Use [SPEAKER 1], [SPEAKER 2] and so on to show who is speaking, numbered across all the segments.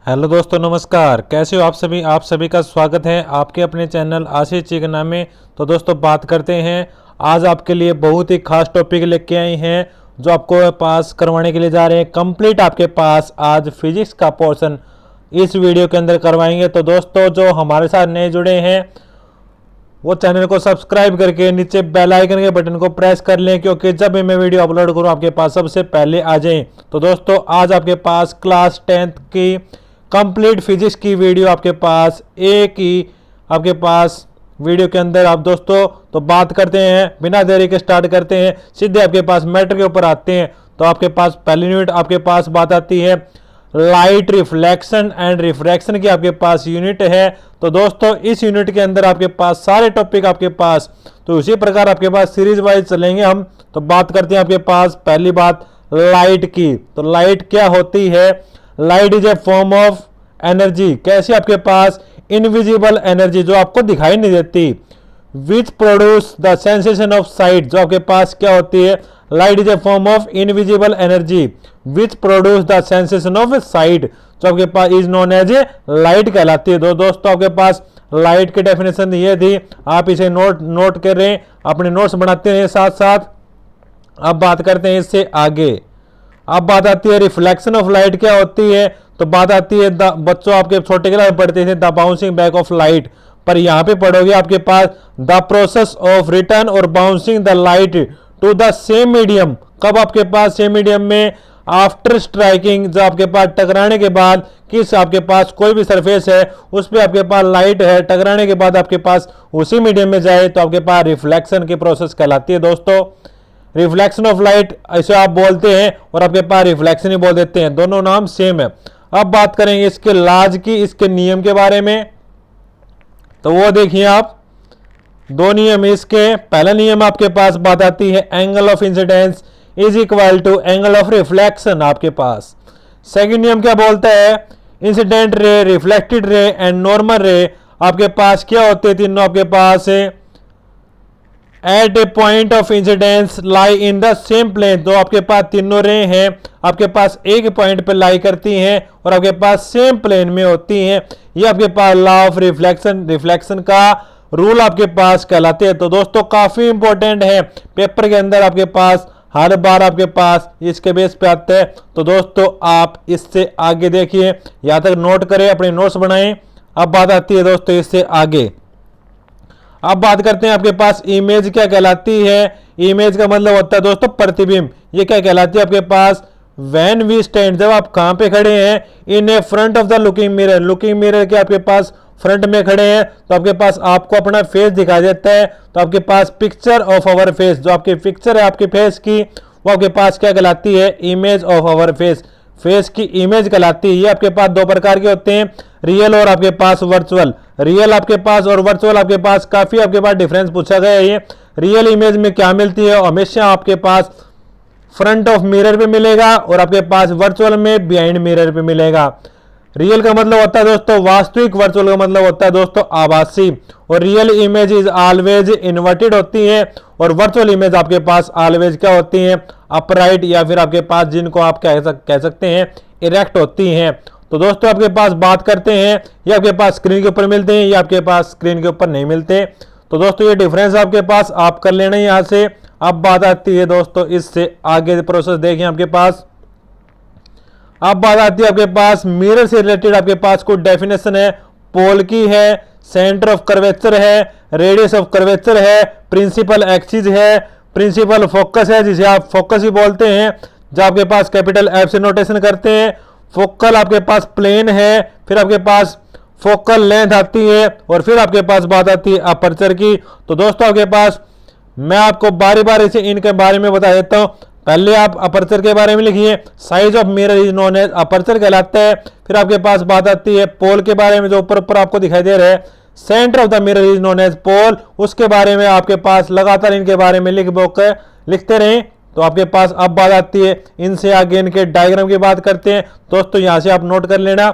[SPEAKER 1] Hello दोस्तों, नमस्कार। कैसे हो आप सभी का स्वागत है आपके अपने चैनल आशीष चिकना में। तो दोस्तों बात करते हैं, आज आपके लिए बहुत ही खास टॉपिक लेके आए हैं जो आपको पास करवाने के लिए जा रहे हैं। कंप्लीट आपके पास आज फिजिक्स का पोर्शन इस वीडियो के अंदर करवाएंगे। तो दोस्तों जो हमारे साथ नए जुड़े हैं वो चैनल को सब्सक्राइब करके नीचे बेल आइकन के बटन को प्रेस कर लें, क्योंकि जब भी मैं वीडियो अपलोड करूं आपके पास सबसे पहले आ जाए। तो दोस्तों आज आपके पास क्लास 10th की कंप्लीट फिजिक्स की वीडियो आपके पास एक ही आपके पास वीडियो के अंदर आप दोस्तों तो बात करते हैं। बिना देरी के स्टार्ट करते हैं, सीधे आपके पास मैटर के ऊपर आते हैं। तो आपके पास पहली यूनिट आपके पास बात आती है लाइट रिफ्लेक्शन एंड रिफ्रैक्शन की आपके पास यूनिट है। तो दोस्तों इस यूनिट के अंदर आपके पास सारे टॉपिक आपके पास तो उसी प्रकार आपके पास सीरीज वाइज चलेंगे हम। तो बात करते हैं आपके पास पहली बात लाइट की। तो लाइट क्या होती है? Light is a form of energy. कैसे? आपके पास इनविजिबल एनर्जी जो आपको दिखाई नहीं देती, which produce the sensation of sight. जो आपके पास क्या होती है? Light is a form of invisible energy which produce the sensation of sight, जो आपके पास is known as a light कहलाती है। दोस्तों आपके पास लाइट की डेफिनेशन ये थी, आप इसे नोट कर रहे हैं, अपने नोट्स बनाते रहे साथ साथ। अब बात करते हैं इससे आगे। अब बात आती है रिफ्लेक्शन ऑफ लाइट क्या होती है। तो बात आती है बच्चों आपके छोटे क्लास में पढ़ते थे the bouncing back of light, पर यहाँ पे पढ़ोगे आपके पास द प्रोसेस ऑफ रिटर्न और bouncing the light to the same medium. कब आपके पास सेम मीडियम में? आफ्टर स्ट्राइकिंग, जो आपके पास टकराने के बाद किस आपके पास कोई भी सरफेस है उस पर आपके पास लाइट है, टकराने के बाद आपके पास उसी मीडियम में जाए तो आपके पास रिफ्लेक्शन की प्रोसेस कहलाती है। दोस्तों रिफ्लेक्शन ऑफ लाइट ऐसे आप बोलते हैं और आपके पास रिफ्लेक्शन ही बोल देते हैं, दोनों नाम सेम है। अब बात करेंगे इसके लाज की, इसके नियम के बारे में। तो वो देखिए आप, दो नियम इसके। पहला नियम आपके पास बात आती है angle of incidence is equal to angle of reflection आपके पास। सेकंड नियम क्या बोलता है? Incident ray, reflected ray and normal रे आपके पास क्या होते हैं? तीनों आपके पास at a point of incidence lie in the same plane. तो आपके पास तीनों रे हैं आपके पास एक पॉइंट पे लाई करती हैं और आपके पास सेम प्लेन में होती हैं। ये आपके पास लॉ ऑफ रिफ्लेक्शन का रूल आपके पास कहलाते हैं। तो दोस्तों काफी इंपॉर्टेंट है, पेपर के अंदर आपके पास हर बार आपके पास इसके बेस पे आते हैं। तो दोस्तों आप इससे आगे देखिए, यहाँ तक नोट करें, अपने नोट्स बनाएं। अब बात आती है दोस्तों इससे आगे। अब बात करते हैं आपके पास इमेज क्या कहलाती है। इमेज का मतलब होता है दोस्तों प्रतिबिंब। ये क्या कहलाती है आपके पास? व्हेन वी स्टैंड, जब आप कहां पे खड़े हैं, in a front of the looking mirror. Looking mirror के आपके पास फ्रंट में खड़े हैं तो आपके पास आपको अपना फेस दिखाई देता है। तो आपके पास पिक्चर ऑफ अवर फेस, जो आपकी पिक्चर है आपके फेस की, वो आपके पास क्या कहलाती है? Image of our face. Face की इमेज कहलाती है। ये आपके पास दो प्रकार के होते हैं, रियल और आपके पास वर्चुअल। रियल आपके पास और वर्चुअल आपके पास काफी आपके पास डिफरेंस पूछा गया है। ये रियल इमेज में क्या मिलती है? हमेशा आपके पास फ्रंट ऑफ मिरर पे मिलेगा और आपके पास वर्चुअल में बिहाइंड मिरर पे मिलेगा। रियल का मतलब होता है दोस्तों वास्तविक, वर्चुअल का मतलब होता है दोस्तों आभासी। और real image is always inverted होती है और वर्चुअल इमेज आपके पास ऑलवेज क्या होती है? अपराइट, या फिर आपके पास जिनको आप कह सकते हैं इरेक्ट होती हैं। तो दोस्तों आपके पास बात करते हैं, ये आपके पास स्क्रीन के ऊपर मिलते हैं, ये आपके पास स्क्रीन के ऊपर नहीं मिलते। तो दोस्तों ये डिफरेंस आपके पास आप कर लेना यहाँ से। अब बात आती है दोस्तों इससे आगे प्रोसेस देखिए आपके पास। अब बात आती है आपके पास मिरर से रिलेटेड आपके पास कोई डेफिनेशन है। पोल की है, सेंटर ऑफ कर्वेचर है, रेडियस ऑफ कर्वेचर है, प्रिंसिपल एक्सिस है, प्रिंसिपल फोकस है जिसे आप फोकस ही बोलते हैं, जो आपके पास कैपिटल एफ से नोटेशन करते हैं। फोकल आपके पास प्लेन है, फिर आपके पास फोकल लेंथ आती है और फिर आपके पास बात आती है अपर्चर की। तो दोस्तों आपके पास मैं आपको बारी बारी से इनके बारे में बता देता हूं। पहले आप अपर्चर के बारे में लिखिए, size of mirror is known as aperture कहलाता है। फिर आपके पास बात आती है पोल के बारे में, जो ऊपर आपको दिखाई दे रहा है, centre of the mirror is known as pole. उसके बारे में आपके पास लगातार इनके बारे में लिखते रहें। तो आपके पास अब बात आती है इनसे आगे इनके डायग्राम की बात करते हैं। दोस्तों यहां से आप नोट कर लेना,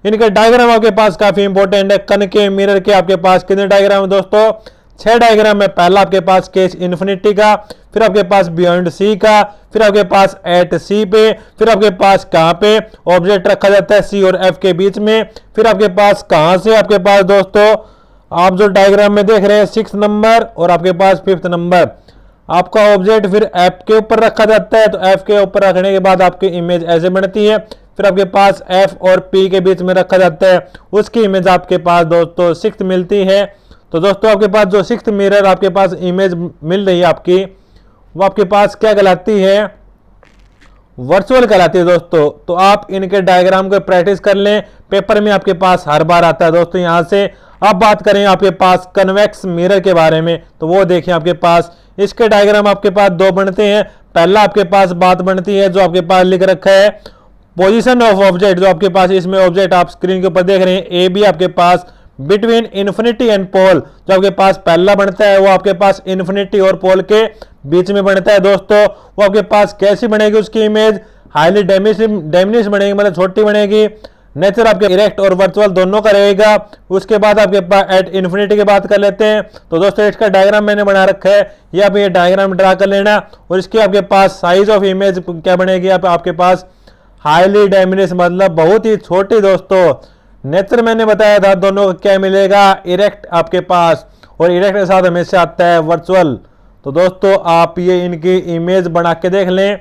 [SPEAKER 1] इनके डायग्राम आपके पास काफी इंपॉर्टेंट है। कनकेव मिरर के आपके पास कितने डायग्राम है दोस्तों? 6 डायग्राम है। पहला आपके पास केस इन्फिनिटी का, फिर आपके पास बियॉन्ड सी का, फिर आपके पास एट सी पे, फिर आपके पास कहां पे ऑब्जेक्ट रखा जाता है सी और एफ के बीच में, फिर आपके पास कहां से आपके पास दोस्तों आप जो डायग्राम में देख रहे हैं 6 नंबर और आपके पास 5th नंबर आपका ऑब्जेक्ट फिर एफ के ऊपर रखा जाता है। तो एफ के ऊपर रखने के बाद आपकी इमेज ऐसे बनती है, फिर आपके पास एफ और पी के बीच में रखा जाता है, उसकी इमेज आपके पास दोस्तों 6th मिलती है। तो दोस्तों आपके पास जो 6th मिरर आपके पास इमेज मिल रही है आपकी, वो आपके पास क्या कहलाती है, वर्चुअल कहलाती है दोस्तों। तो आप इनके डायग्राम को प्रैक्टिस कर लें, पेपर में आपके पास हर बार आता है दोस्तों। यहां से अब बात करें आपके पास कन्वेक्स मिरर के बारे में, तो वो देखिए आपके पास इसके डायग्राम आपके पास 2 बनते हैं। पहला आपके पास बात बनती है जो आपके पास लिख रखा है पोजीशन ऑफ ऑब्जेक्ट, जो आपके पास इसमें ऑब्जेक्ट आप स्क्रीन के ऊपर देख रहे हैं ए बी आपके पास बिटवीन इन्फिनिटी एंड पोल, जो आपके पास पहला बनता है वो आपके पास इन्फिनिटी और पोल के बीच में बनता है दोस्तों। वो आपके पास कैसी बनेगी उसकी इमेज, हाईली डेमिनिश बनेगी, मतलब छोटी बनेगी। नेचर आपके इरेक्ट और वर्चुअल दोनों का रहेगा। उसके बाद आपके पास एट इन्फिनिटी की बात कर लेते हैं। तो दोस्तों इसका डायग्राम मैंने बना रखा है, ये आप ये डायग्राम ड्रा कर लेना। और इसकी आपके पास साइज ऑफ इमेज क्या बनेगी, आपके पास हाईली डेमिनिश, मतलब बहुत ही छोटी दोस्तों। नेचर मैंने बताया था दोनों का क्या मिलेगा, इरेक्ट आपके पास, और इरेक्ट के साथ हमेशा आता है वर्चुअल। तो दोस्तों आप ये इनकी इमेज बना के देख लें,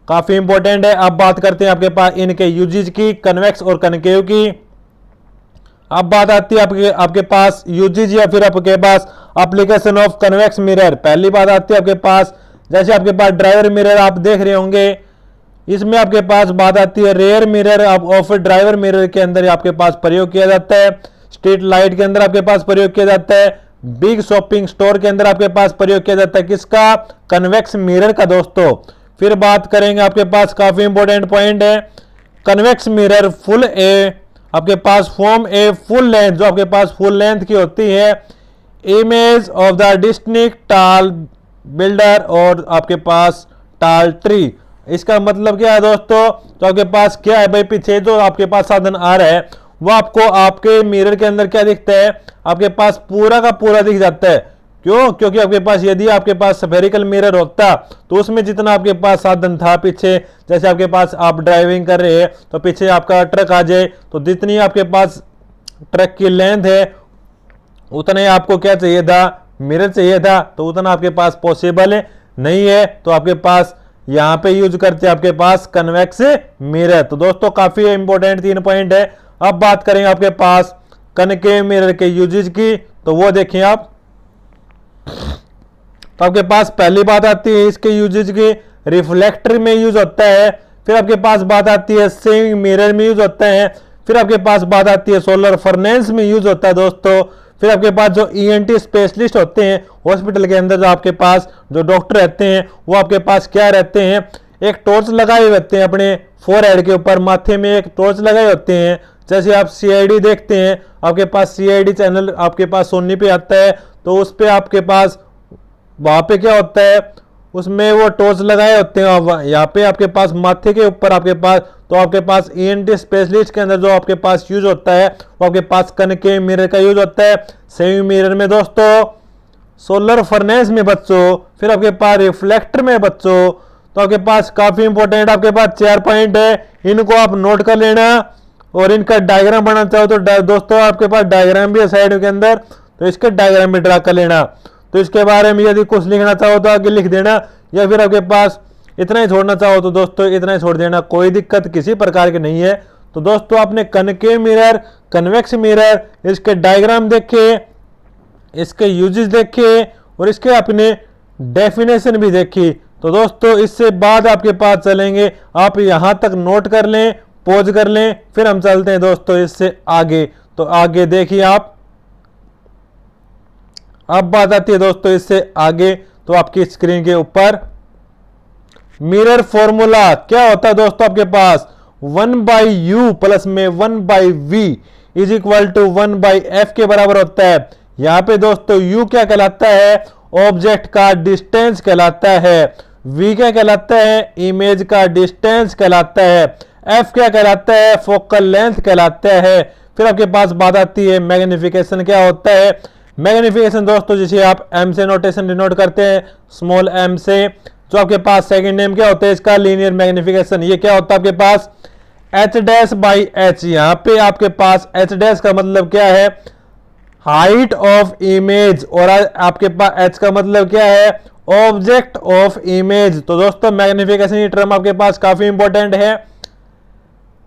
[SPEAKER 1] काफी इंपॉर्टेंट है। अब बात करते हैं आपके पास इनके यूजेज की, कन्वेक्स और कनकेव की। अब बात आती है आपके पास यूजेज या फिर आपके पास एप्लीकेशन ऑफ कन्वेक्स मिरर। पहली बात आती है आपके पास, जैसे आपके पास ड्राइवर मिरर आप देख रहे होंगे, इसमें आपके पास बात आती है rear mirror of driver mirror के अंदर आपके पास प्रयोग किया जाता है। स्ट्रीट लाइट के अंदर आपके पास प्रयोग किया जाता है। बिग शॉपिंग स्टोर के अंदर आपके पास प्रयोग किया जाता है किसका, कन्वेक्स मिरर का दोस्तों। फिर बात करेंगे आपके पास काफी इंपॉर्टेंट पॉइंट है, कन्वेक्स मिरर फुल ए आपके पास फॉर्म ए फुल लेंथ, जो आपके पास फुल लेंथ की होती है, इमेज ऑफ द डिस्टिंक्ट टाल बिल्डर और आपके पास टाल ट्री। इसका मतलब क्या है दोस्तों, तो आपके पास क्या है भाई, पीछे जो आपके पास साधन आ रहा है वो आपको आपके मिरर के अंदर क्या दिखता है, आपके पास पूरा का पूरा दिख जाता है। क्यों, क्योंकि आपके पास यदि आपके पास स्फेरिकल मिरर होता तो उसमें जितना आपके पास साधन था पीछे, जैसे आपके पास आप ड्राइविंग कर रहे हैं तो पीछे आपका ट्रक आ जाए, तो जितनी आपके पास ट्रक की लेंथ है उतना ही आपको क्या चाहिए था, मिरर चाहिए था, तो उतना आपके पास पॉसिबल नहीं है। तो आपके पास यहां पे यूज करते हैं आपके पास कन्वेक्स मिरर। तो दोस्तों काफी इंपॉर्टेंट 3 पॉइंट है। अब बात करेंगे आपके पास कनकेव मिरर के यूजेज की, तो वो देखें आप। तो आपके पास पहली बात आती है इसके यूजेज की, रिफ्लेक्टर में यूज होता है। फिर आपके पास बात आती है सेविंग मिरर में यूज होता है। फिर आपके पास बात आती है सोलर फर्नेस में यूज होता है दोस्तों। फिर आपके पास जो ईएनटी स्पेशलिस्ट होते हैं हॉस्पिटल के अंदर, जो आपके पास जो डॉक्टर रहते हैं वो आपके पास क्या रहते हैं, एक टॉर्च लगाए रहते हैं अपने फोरहेड के ऊपर, माथे में एक टॉर्च लगाए होते हैं। जैसे आप सीआईडी देखते हैं, आपके पास सीआईडी चैनल आपके पास सोनी पे आता है, तो उस पे आपके पास वहां पे क्या होता है, उसमें वो टॉर्च लगाए होते हैं। यहाँ पे आपके पास माथे के ऊपर आपके पास, तो आपके पास ईएनटी स्पेशलिस्ट के अंदर जो आपके पास यूज होता है वो आपके पास कनकेव मिरर का यूज होता है। सेविंग मिरर में दोस्तों, सोलर फर्नेस में बच्चों, फिर आपके पास रिफ्लेक्टर में बच्चों। तो आपके पास काफी इंपॉर्टेंट आपके पास 4 पॉइंट है, इनको आप नोट कर लेना। और इनका डायग्राम बनाना चाहो तो दोस्तों आपके पास डायग्राम भी है साइड के अंदर, तो इसके डायग्राम भी ड्रा कर लेना। तो इसके बारे में यदि कुछ लिखना चाहो तो आगे लिख देना, या फिर आपके पास इतना ही छोड़ना चाहो तो दोस्तों इतना ही छोड़ देना, कोई दिक्कत किसी प्रकार की नहीं है। तो दोस्तों आपने कनकेव मिरर, कन्वेक्स मिरर, इसके डायग्राम देखे, इसके यूजेस देखे और इसके अपने डेफिनेशन भी देखी। तो दोस्तों इससे बाद आपके पास चलेंगे, आप यहां तक नोट कर लें, पॉज कर लें, फिर हम चलते हैं दोस्तों इससे आगे। तो आगे देखिए आप, अब बात आती है दोस्तों इससे आगे, तो आपकी स्क्रीन के ऊपर मिरर फॉर्मूला क्या होता है दोस्तों, आपके पास 1/u प्लस में 1/v is equal to 1/f के बराबर होता है। यहां पे दोस्तों u क्या कहलाता है, ऑब्जेक्ट का डिस्टेंस कहलाता है। v क्या कहलाता है, इमेज का डिस्टेंस कहलाता है। f क्या कहलाता है, फोकल लेंथ कहलाता है। फिर आपके पास बात आती है मैग्निफिकेशन क्या होता है, मैग्निफिकेशन दोस्तों जिसे आप एम से नोटेशन डिनोट करते हैं, स्मॉल एम से। जो आपके पास सेकंड नेम क्या होता है इसका, लीनियर मैग्निफिकेशन। ये क्या होता है आपके पास, एच डैश बाई एच। यहाँ पे आपके पास एच डैश का मतलब क्या है, हाइट ऑफ इमेज, और आपके पास एच का मतलब क्या है, ऑब्जेक्ट ऑफ इमेज। तो दोस्तों मैग्निफिकेशन ये टर्म आपके पास काफी इंपॉर्टेंट है।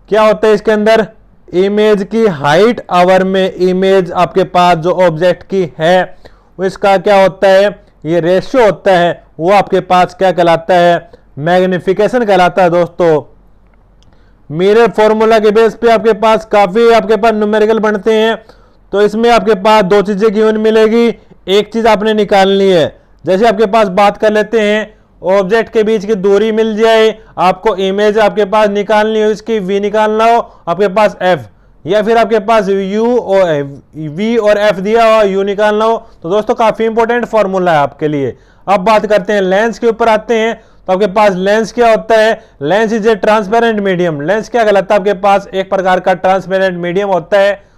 [SPEAKER 1] क्या होता है इसके अंदर, इमेज की हाइट आवर में इमेज आपके पास जो ऑब्जेक्ट की है वो इसका क्या होता है, ये रेशियो होता है, वो आपके पास क्या कहलाता है, मैग्निफिकेशन कहलाता है। दोस्तों मिरर फॉर्मूला के बेस पे आपके पास काफी आपके पास न्यूमेरिकल बनते हैं। तो इसमें आपके पास दो चीजें गिवन मिलेगी, एक चीज आपने निकालनी है। जैसे आपके पास बात कर लेते हैं, ऑब्जेक्ट के बीच की दूरी मिल जाए, आपको इमेज आपके पास निकालनी हो, इसकी वी निकालना हो आपके पास एफ, या फिर आपके पास यू और वी और एफ दिया हो, यू निकालना हो। तो दोस्तों काफी इंपॉर्टेंट फॉर्मूला है आपके लिए। अब बात करते हैं लेंस के ऊपर आते हैं। तो आपके पास लेंस क्या होता है, lens is a transparent medium. Lens क्या कहलाता है, आपके पास एक प्रकार का ट्रांसपेरेंट मीडियम होता है,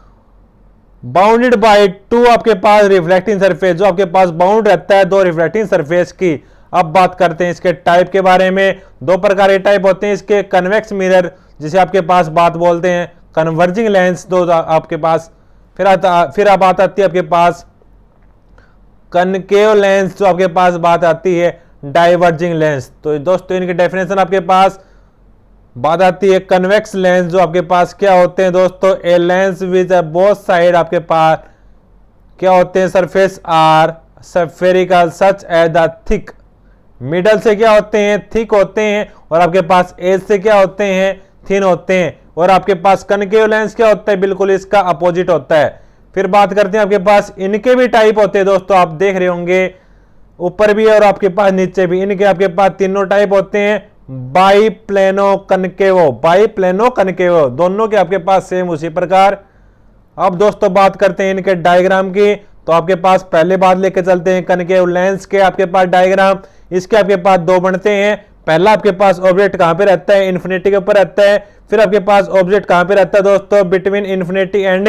[SPEAKER 1] बाउंडेड बाय टू आपके पास रिफ्लेक्टिंग सरफेस, जो आपके पास बाउंड रहता है दो रिफ्लेक्टिंग सरफेस की। अब बात करते हैं इसके टाइप के बारे में। दो प्रकार के टाइप होते हैं इसके, कन्वेक्स मिरर जिसे आपके पास बात बोलते हैं, कन्वर्जिंग लेंस दो आपके पास, फिर आप बात आती है आपके पास कनकेव लेंस, जो आपके पास बात आती है डाइवर्जिंग लेंस। तो दोस्तों इनकी डेफिनेशन आपके पास बात आती है कन्वेक्स लेंस, जो आपके पास क्या होते हैं दोस्तों, a lens with both side आपके पास क्या होते हैं, surface are spherical such as the thick. Middle से क्या होते हैं, थिक होते हैं, और आपके पास एज से क्या होते हैं, थिन होते हैं। और आपके पास कनकेव लेंस क्या होता है, बिल्कुल इसका अपोजिट होता है। फिर बात करते हैं आपके पास इनके भी टाइप होते हैं दोस्तों, आप देख रहे होंगे ऊपर भी और आपके पास नीचे भी, इनके आपके पास तीनों टाइप होते हैं, बाई प्लेनो कनकेवो, बाई प्लेनो कनकेवो, दोनों के आपके पास सेम उसी प्रकार। अब दोस्तों बात करते हैं इनके डायग्राम की। तो आपके पास पहले बात लेके चलते हैं कनकेव लेंस के आपके पास डायग्राम। इसके आपके पास दो बनते हैं। पहला आपके पास ऑब्जेक्ट कहां पे रहता है, इन्फिनिटी के ऊपर रहता है। फिर आपके पास ऑब्जेक्ट कहां पे रहता है दोस्तों, बिटवीन इन्फिनिटी एंड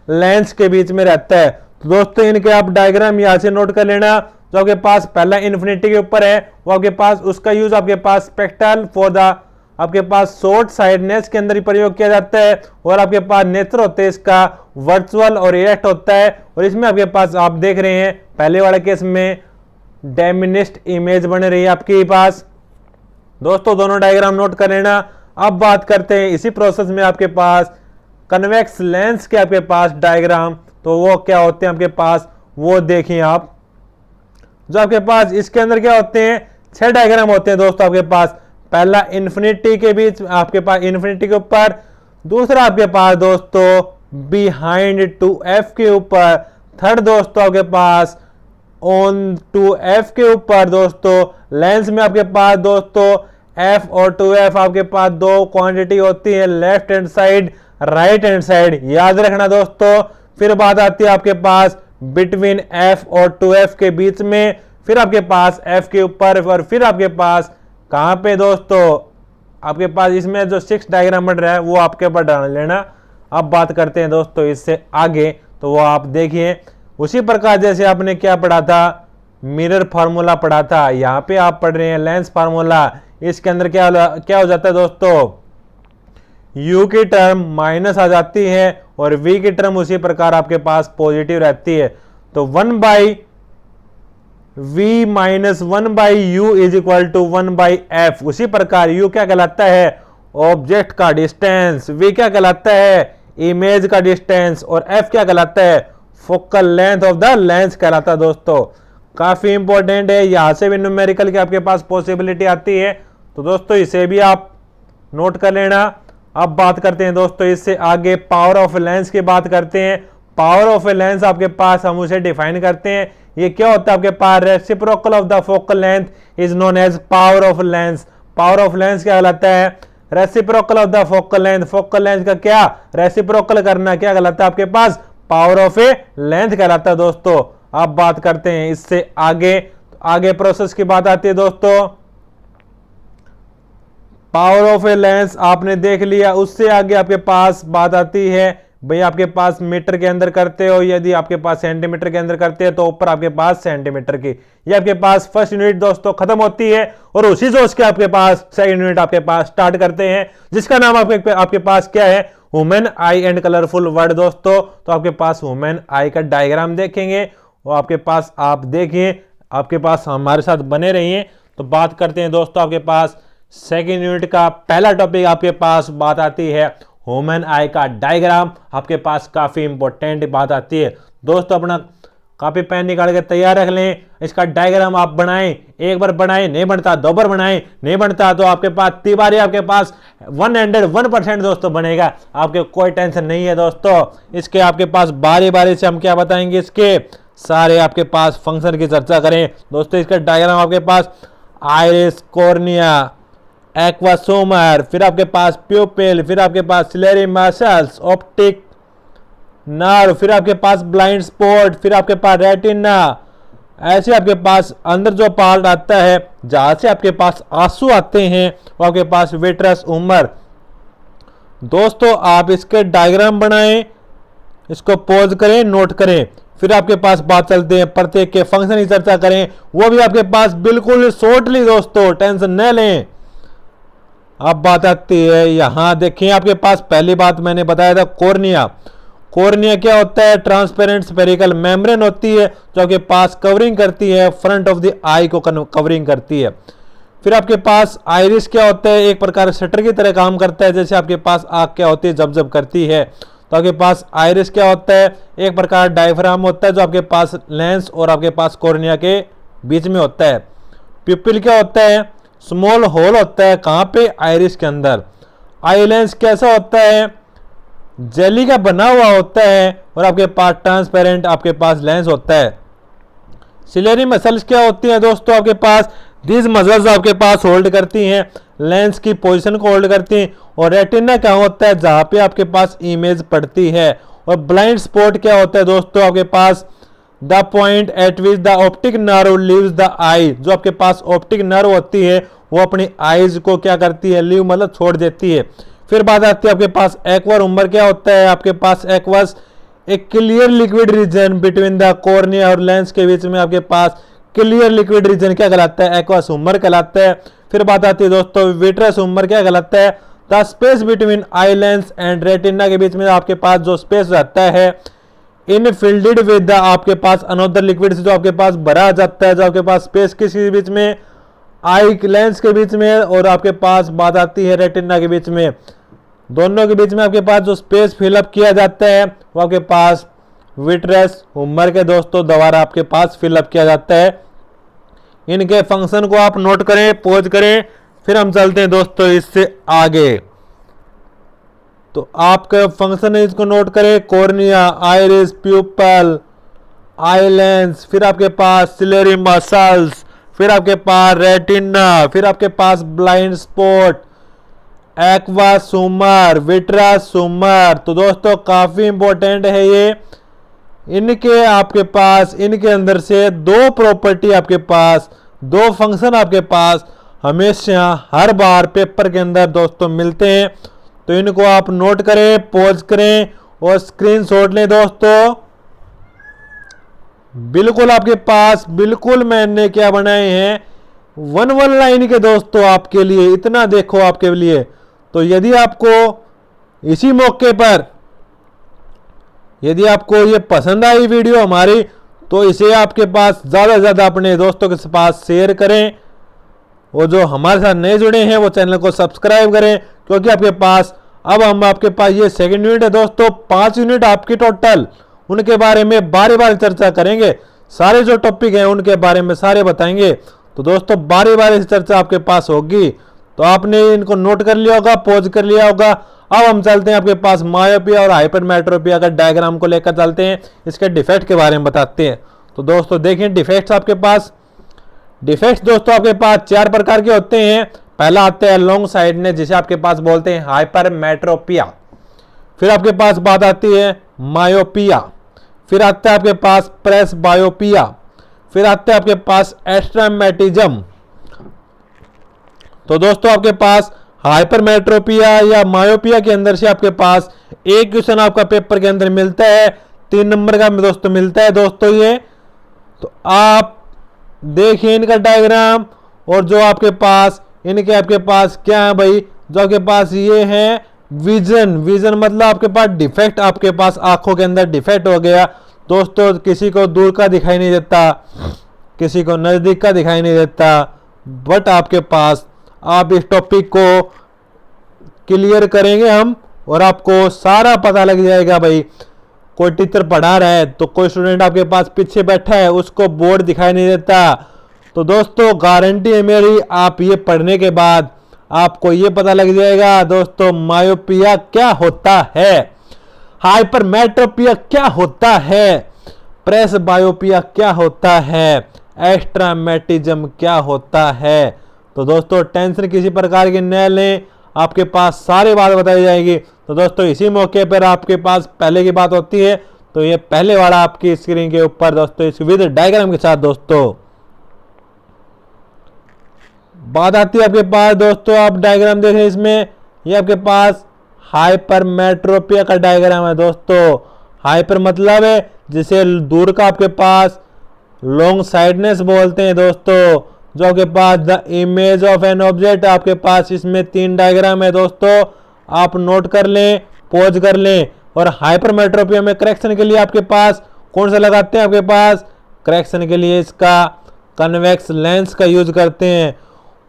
[SPEAKER 1] लेंस के बीच में रहता है। तो दोस्तों इनके आप डायग्राम यहां से नोट कर लेना। जो आपके पास पहला इन्फिनिटी के ऊपर है वो आपके पास उसका यूज आपके पास स्पेक्ट्रल फॉर द आपके पास शॉर्ट साइडनेस के अंदर ही प्रयोग किया जाता है, और आपके पास नेत्र होते हैं इसका वर्चुअल और इरेक्ट होता है। और इसमें आपके पास आप देख रहे हैं पहले वाले केस में डायमिनिस्ट इमेज बन रही है आपके पास। दोस्तों दोनों डायग्राम नोट कर लेना। अब बात करते हैं इसी प्रोसेस में आपके पास कन्वेक्स लेंस के आपके पास डायग्राम। तो वो क्या होते हैं आपके पास, वो देखिए आप। जो आपके पास इसके अंदर क्या होते हैं, 6 डायग्राम होते हैं दोस्तों आपके पास। पहला इन्फिनिटी के बीच आपके पास, इन्फिनिटी के ऊपर। दूसरा आपके पास दोस्तों बिहाइंड टू एफ के ऊपर। थर्ड दोस्तों आपके पास ऑन टू एफ के ऊपर। दोस्तों लेंस में आपके पास दोस्तों एफ और टू एफ आपके पास दो क्वांटिटी होती है, left hand side right hand side, याद रखना दोस्तों। फिर बात आती है आपके पास बिटवीन एफ और टू एफ के बीच में। फिर आपके पास एफ के ऊपर, और फिर आपके पास कहां पे दोस्तों, आपके पास इसमें जो 6 डायग्राम बन रहा है वो आपके ऊपर डाल लेना। अब बात करते हैं दोस्तों इससे आगे। तो वो आप देखिए उसी प्रकार जैसे आपने क्या पढ़ा था, मिरर फार्मूला पढ़ा था, यहाँ पे आप पढ़ रहे हैं लेंस फार्मूला। इसके अंदर क्या हो जाता है दोस्तों, u की टर्म माइनस आ जाती है और v की टर्म उसी प्रकार आपके पास पॉजिटिव रहती है। तो 1/v minus 1/u is equal to 1/f। उसी प्रकार u क्या कहलाता है, ऑब्जेक्ट का डिस्टेंस, v क्या कहलाता है, इमेज का डिस्टेंस, और f क्या कहलाता है, focal length of the lens कहलाता है। दोस्तों काफी इंपॉर्टेंट है, यहां से भी न्यूमेरिकल की आपके पास पॉसिबिलिटी आती है। तो दोस्तों इसे भी आप नोट कर लेना। अब बात करते हैं दोस्तों इससे आगे पावर ऑफ लेंस की बात करते हैं। पावर ऑफ ए लेंस आपके पास हम उसे डिफाइन करते हैं। ये क्या होता है आपके पास, reciprocal of the focal length is known as power of lens. Power of lens क्या कहलाता है, reciprocal of the focal length. Focal length का क्या, रेसिप्रोकल करना, क्या कहलाता है आपके पास, पावर ऑफ ए लेंथ कहलाता है। दोस्तों अब बात करते हैं इससे आगे प्रोसेस की बात आती है दोस्तों। पावर ऑफ ए लेंस आपने देख लिया, उससे आगे आपके पास बात आती है भाई आपके पास मीटर के अंदर करते हो, यदि आपके पास सेंटीमीटर के अंदर करते हैं तो ऊपर आपके पास सेंटीमीटर की, ये आपके पास फर्स्ट यूनिट दोस्तों खत्म होती है और उसी से उसके आपके पास सेकंड यूनिट आपके पास स्टार्ट करते हैं, जिसका नाम आपके पास क्या है, women I and colourful word दोस्तों। तो आपके पास वुमेन आई का डायग्राम देखेंगे, वो आपके पास आप देखिए, आपके पास हमारे साथ बने रहिए। तो बात करते हैं दोस्तों, आपके पास सेकेंड यूनिट का पहला टॉपिक आपके पास बात आती है वुमेन आई का डायग्राम। आपके पास काफी इंपॉर्टेंट बात आती है दोस्तों, अपना कॉपी पेन निकाल के तैयार रख लें। इसका डायग्राम आप बनाएं, एक बार बनाएं नहीं बनता, दो बार बनाएं नहीं बनता तो आपके पास तिबारी आपके पास 101% दोस्तों बनेगा, आपके कोई टेंशन नहीं है दोस्तों। इसके आपके पास बारी बारी से हम क्या बताएंगे, इसके सारे आपके पास फंक्शन की चर्चा करें दोस्तों। इसका डायग्राम आपके पास आइरिस, कॉर्निया, एक्वासोमर, फिर आपके पास प्यूपिल, फिर आपके पास सिलेरी मसल्स, ऑप्टिक नर्व, फिर आपके पास ब्लाइंड स्पॉट, फिर आपके पास रेटिना, ऐसे आपके पास अंदर जो पार्ट आता है जहां से आपके पास आंसू आते हैं वो आपके पास विट्रस उमर। दोस्तों आप इसके डायग्राम बनाएं, इसको पॉज करें, नोट करें, फिर आपके पास बात चलते हैं प्रत्येक के फंक्शन की चर्चा करें, वो भी आपके पास बिल्कुल शॉर्टली दोस्तों, टेंशन न लें। अब बात आती है यहां देखिए, आपके पास पहली बात मैंने बताया था कॉर्निया। कॉर्निया क्या होता है, ट्रांसपेरेंट स्फेरिकल मेम्ब्रेन होती है जो आपके पास कवरिंग करती है, फ्रंट ऑफ द आई को कवरिंग करती है। फिर आपके पास आइरिस क्या होता है, एक प्रकार शटर की तरह काम करता है, जैसे आपके पास आंख क्या होती है जब जब करती है, तो आपके पास आइरिस क्या होता है, एक प्रकार डायफ्राम होता है जो आपके पास लेंस और आपके पास कॉर्निया के बीच में होता है। प्यूपिल क्या होता है, स्मॉल होल होता है, कहां पे, आइरिस के अंदर। आई लेंस कैसा होता है, जेली का बना हुआ होता है और आपके पास ट्रांसपेरेंट आपके पास लेंस होता है। सिलेरी मसल्स क्या होती हैं दोस्तों, आपके पास दीज मसल्स आपके पास होल्ड करती हैं, लेंस की पोजीशन को होल्ड करती हैं। और रेटिना क्या होता है, जहां पे आपके पास इमेज पड़ती है। और ब्लाइंड स्पॉट क्या होता है दोस्तों, आपके पास the point at which the optic nerve leaves the eye, जो आपके पास ऑप्टिक नर्व होती है वो अपनी आईज को क्या करती है, लीव मतलब छोड़ देती है। फिर बात आती है आपके पास एक्वा उमर क्या होता है, आपके पास एक्वास एक clear liquid region between the cornea और लेंस के बीच में आपके पास क्लियर लिक्विड रीजन क्या कहलाता है, एक्वास उमर कहलाता है। फिर बात आती है दोस्तों विट्रस उमर क्या कहलाता है, the space between eye lens and retina के बीच में आपके पास जो स्पेस रहता है इन फिल्डेड विद द आपके पास अनदर लिक्विड से जो आपके पास भरा जाता है, जो आपके पास स्पेस किसी बीच में, आई लेंस के बीच में और आपके पास बात आती है रेटिना के बीच में, दोनों के बीच में आपके पास जो स्पेस फिलअप किया जाता है वो आपके पास विट्रस उमर के दोस्तों द्वारा आपके पास फिलअप किया जाता है। इनके फंक्शन को आप नोट करें, पॉज करें, फिर हम चलते हैं दोस्तों इससे आगे। तो आपका फंक्शन है, इसको नोट करें, cornea, iris, pupil, eye lens, फिर आपके पास सिलेरी मसल्स, फिर आपके पास रेटिना, फिर आपके पास ब्लाइंड स्पॉट, एक्वासुमर, विट्रासुमर। तो दोस्तों काफी इंपॉर्टेंट है ये। इनके आपके पास इनके अंदर से दो प्रॉपर्टी आपके पास, दो फंक्शन आपके पास हमेशा हर बार पेपर के अंदर दोस्तों मिलते हैं। तो इनको आप नोट करें, पॉज करें और स्क्रीनशॉट लें दोस्तों। बिल्कुल आपके पास बिल्कुल मैंने क्या बनाए हैं, वन लाइन के दोस्तों आपके लिए, इतना देखो आपके लिए। तो यदि आपको इसी मौके पर यदि आपको ये पसंद आई वीडियो हमारी, तो इसे आपके पास ज़्यादा से ज़्यादा अपने दोस्तों के पास शेयर करें। वो जो हमारे साथ नए जुड़े हैं वो चैनल को सब्सक्राइब करें, क्योंकि आपके पास अब हम आपके पास ये सेकंड यूनिट है दोस्तों, 5 यूनिट आपकी टोटल, उनके बारे में बारी बारी चर्चा करेंगे। सारे जो टॉपिक हैं उनके बारे में सारे बताएंगे। तो दोस्तों बारी बारी से चर्चा आपके पास होगी, तो आपने इनको नोट कर लिया होगा, पॉज कर लिया होगा। अब हम चलते हैं आपके पास मायोपिया और हाइपरमेट्रोपिया का डायग्राम को लेकर चलते हैं, इसके डिफेक्ट के बारे में बताते हैं। तो दोस्तों देखें डिफेक्ट्स आपके पास, डिफेक्ट्स दोस्तों आपके पास 4 प्रकार के होते हैं। पहला आता है लॉन्ग साइडनेस, जिसे आपके पास बोलते हैं हाइपरमेट्रोपिया। फिर आपके पास बात आती है मायोपिया, फिर आता है आपके पास प्रेस बायोपिया, फिर आता है आपके पास एस्ट्रामेटिज्म। तो दोस्तों आपके पास हाइपरमेट्रोपिया या मायोपिया के अंदर से आपके पास एक क्वेश्चन आपका पेपर के अंदर मिलता है, 3 नंबर का दोस्तों मिलता है दोस्तों ये। तो आप देखिए इनका डायग्राम, और जो आपके पास आपके पास क्या है भाई, जो आपके पास ये है विजन। विजन मतलब आपके पास डिफेक्ट, आपके पास आंखों के अंदर डिफेक्ट हो गया दोस्तों, किसी को दूर का दिखाई नहीं देता, किसी को नजदीक का दिखाई नहीं देता। बट आपके पास, आप इस टॉपिक को क्लियर करेंगे हम और आपको सारा पता लग जाएगा भाई। कोई टीचर पढ़ा रहा है तो कोई स्टूडेंट आपके पास पीछे बैठा है, उसको बोर्ड दिखाई नहीं देता। तो दोस्तों गारंटी है मेरी, आप ये पढ़ने के बाद आपको ये पता लग जाएगा दोस्तों मायोपिया क्या होता है, हाइपरमेट्रोपिया क्या होता है, प्रेस बायोपिया क्या होता है, एस्ट्रामेटिज्म क्या होता है। तो दोस्तों टेंशन किसी प्रकार की न लें, आपके पास सारी बात बताई जाएगी। तो दोस्तों इसी मौके पर आपके पास पहले की बात होती है, तो ये पहले वाला आपकी स्क्रीन के ऊपर दोस्तों इस विद डायग्राम के साथ दोस्तों बात आती है आपके पास। दोस्तों आप डायग्राम देखें, इसमें ये आपके पास हाइपरमेट्रोपिया का डायग्राम है दोस्तों। हाइपर मतलब है जिसे दूर का आपके पास लॉन्ग साइडनेस बोलते हैं दोस्तों। जो आपके पास the image of an object, आपके पास इसमें 3 डायग्राम है दोस्तों, आप नोट कर लें, पॉज कर लें। और हाइपरमेट्रोपिया में करेक्शन के लिए आपके पास कौन सा लगाते हैं, आपके पास करेक्शन के लिए इसका कन्वेक्स लेंस का यूज करते हैं।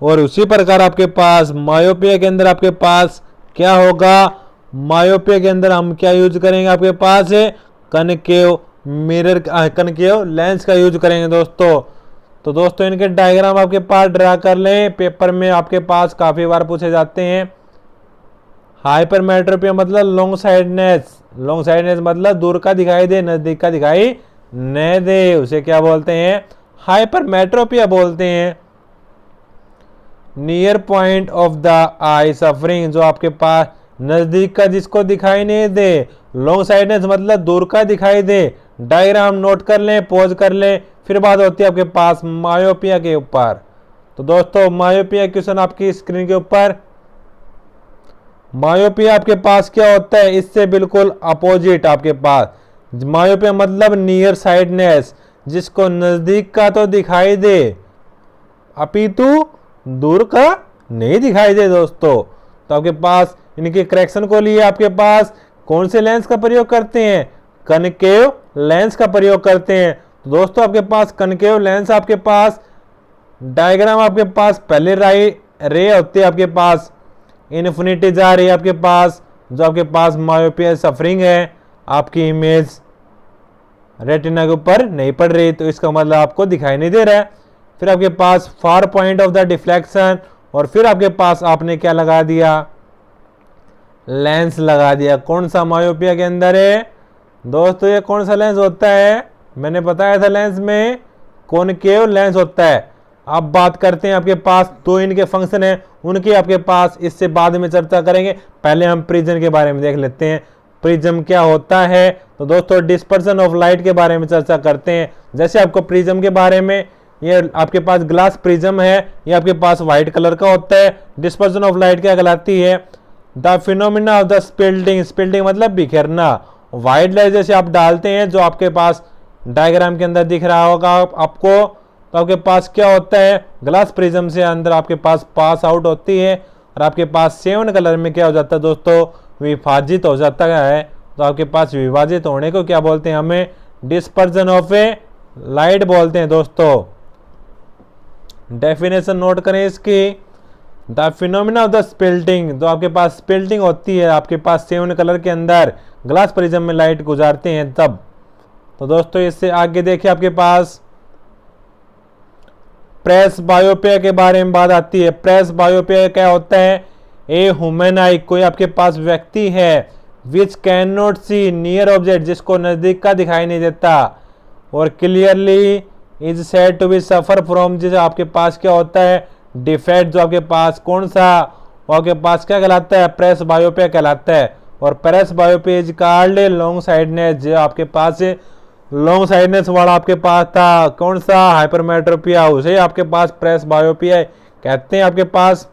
[SPEAKER 1] और उसी प्रकार आपके पास मायोपिया के अंदर आपके पास क्या होगा, मायोपिया के अंदर हम क्या यूज करेंगे, आपके पास है कनकेव मिरर, कनकेव लेंस का यूज करेंगे दोस्तों। तो दोस्तों इनके डायग्राम आपके पास ड्रा कर लें, पेपर में आपके पास काफी बार पूछे जाते हैं। हाइपरमेट्रोपिया मतलब लॉन्ग साइडनेस, लॉन्ग साइडनेस मतलब दूर का दिखाई दे, नजदीक का दिखाई न दे, उसे क्या बोलते हैं, हाइपरमेट्रोपिया बोलते हैं। Near point of the I suffering, जो आपके पास नजदीक का जिसको दिखाई नहीं दे। लॉन्ग साइडनेस मतलब दूर का दिखाई दे। डायग्राम नोट कर लें, पॉज कर लें। फिर बात होती है आपके पास मायोपिया के ऊपर। तो दोस्तों मायोपिया क्वेश्चन आपकी स्क्रीन के ऊपर। मायोपिया आपके पास क्या होता है, इससे बिल्कुल अपोजिट आपके पास मायोपिया मतलब नियर साइडनेस, जिसको नजदीक का तो दिखाई दे अपितु दूर का नहीं दिखाई दे दोस्तों। तो आपके पास इनके करेक्शन को लिए आपके पास कौन से लेंस का प्रयोग करते हैं, कनकेव लेंस का प्रयोग करते हैं। तो दोस्तों आपके पास कनकेव लेंस, आपके पास डायग्राम आपके पास पहले रे होती है, आपके पास इन्फिनिटी जा रही है आपके पास, जो आपके पास मायोपिया सफरिंग है, आपकी इमेज रेटिना के ऊपर नहीं पड़ रही, तो इसका मतलब आपको दिखाई नहीं दे रहा है। फिर आपके पास far point of the deflection, और फिर आपके पास आपने क्या लगा दिया, लेंस लगा दिया। कौन सा मायोपिया के अंदर है दोस्तों, ये कौन सा लेंस होता है, मैंने बताया था लेंस में कॉनकेव लेंस होता है। अब बात करते हैं आपके पास 2 इनके फंक्शन है, उनकी आपके पास इससे बाद में चर्चा करेंगे। पहले हम प्रिज्म के बारे में देख लेते हैं, प्रिज्म क्या होता है। तो दोस्तों डिस्पर्सन ऑफ लाइट के बारे में चर्चा करते हैं। जैसे आपको प्रिज्म के बारे में, ये आपके पास ग्लास प्रिज्म है, ये आपके पास व्हाइट कलर का होता है। डिस्पर्सन ऑफ लाइट क्या कहलाती है, द फिनोमिना ऑफ द स्पिल्टिंग, स्पिल्टिंग मतलब बिखेरना। व्हाइट लाइट जैसे आप डालते हैं, जो आपके पास डायग्राम के अंदर दिख रहा होगा आपको, तो आपके पास क्या होता है, ग्लास प्रिज्म से अंदर आपके पास पास आउट होती है, और आपके पास 7 कलर में क्या हो जाता है दोस्तों, विभाजित हो जाता है। तो आपके पास विभाजित होने को क्या बोलते हैं, हमें डिस्पर्जन ऑफ ए लाइट बोलते हैं दोस्तों। डेफिनेशन नोट करें इसकी, द फिनोमिना ऑफ द स्पिल्टिंग, तो आपके पास स्पिल्टिंग होती है, आपके पास 7 कलर के अंदर ग्लास प्रिज्म में लाइट गुजारते हैं तब। तो दोस्तों इससे आगे देखिए आपके पास प्रेस बायोपिया के बारे में बात आती है। प्रेस बायोपिया क्या होता है, ए ह्यूमन आई, कोई आपके पास व्यक्ति है, which can not see near object, जिसको नजदीक का दिखाई नहीं देता, और clearly is said to be suffer from, जिसे आपके पास क्या होता है, डिफेक्ट, जो आपके पास कौन सा, वो आपके पास क्या कहलाता है, प्रेस बायोपिया कहलाता है। और presbyopia is called long sightedness, जो आपके पास लॉन्ग साइडनेस वाला आपके पास था, कौन सा, हाइपरमेट्रोपिया, उसे आपके पास प्रेस बायोपिया कहते हैं आपके पास।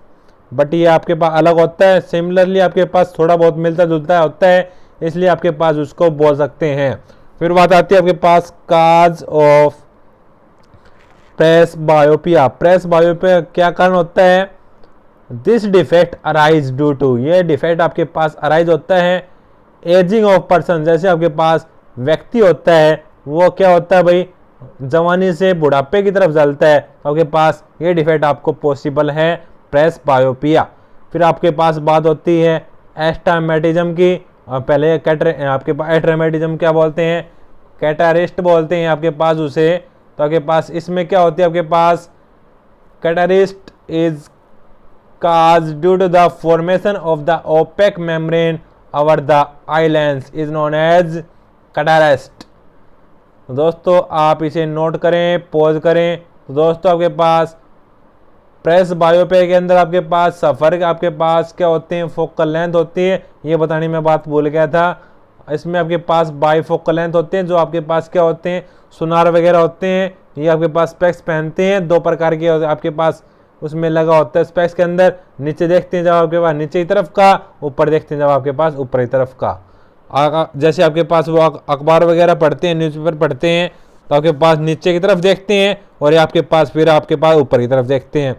[SPEAKER 1] बट ये आपके पास अलग होता है। सिमिलरली आपके पास थोड़ा बहुत मिलता जुलता होता है, इसलिए आपके पास उसको बोल सकते हैं। फिर बात आती है आपके पास cause of presbyopia. Presbyopia क्या कारण होता है? This defect arise due to, ये डिफेक्ट आपके पास अराइज होता है एजिंग ऑफ पर्सन। जैसे आपके पास व्यक्ति होता है वो क्या होता है भाई, जवानी से बुढ़ापे की तरफ चलता है, आपके पास ये डिफेक्ट आपको पॉसिबल है प्रेस बायोपिया। फिर आपके पास बात होती है एस्टामेटिज्म की। पहले आपके पास एस्टामेटिज्म क्या बोलते हैं, कैटारिस्ट बोलते हैं आपके पास उसे। तो आपके पास इसमें क्या होती है, आपके पास कैटारिस्ट is caused due to the formation of the opaque membrane over the eye lens is known as cataract। तो दोस्तों आप इसे नोट करें, पॉज करें। तो दोस्तों आपके पास प्रेस बायोपिया के अंदर आपके पास सफर आपके पास क्या होते हैं, फोकल लेंथ होती है। ये बताने में बात भूल गया था। इसमें आपके पास बाईफोकल लेंथ होते हैं, जो आपके पास क्या होते हैं, सुनार वगैरह होते हैं। ये आपके पास स्पेक्स पहनते हैं, दो प्रकार के आपके पास उसमें लगा होता है स्पेक्स के अंदर। नीचे देखते हैं जब आपके पास नीचे की तरफ का, ऊपर देखते हैं जब आपके पास ऊपर की तरफ का। जैसे आपके पास वो अखबार वगैरह पढ़ते हैं, न्यूज़पेपर पढ़ते हैं, तो आपके पास नीचे की तरफ देखते हैं और ये आपके पास फिर आपके पास ऊपर की तरफ देखते हैं।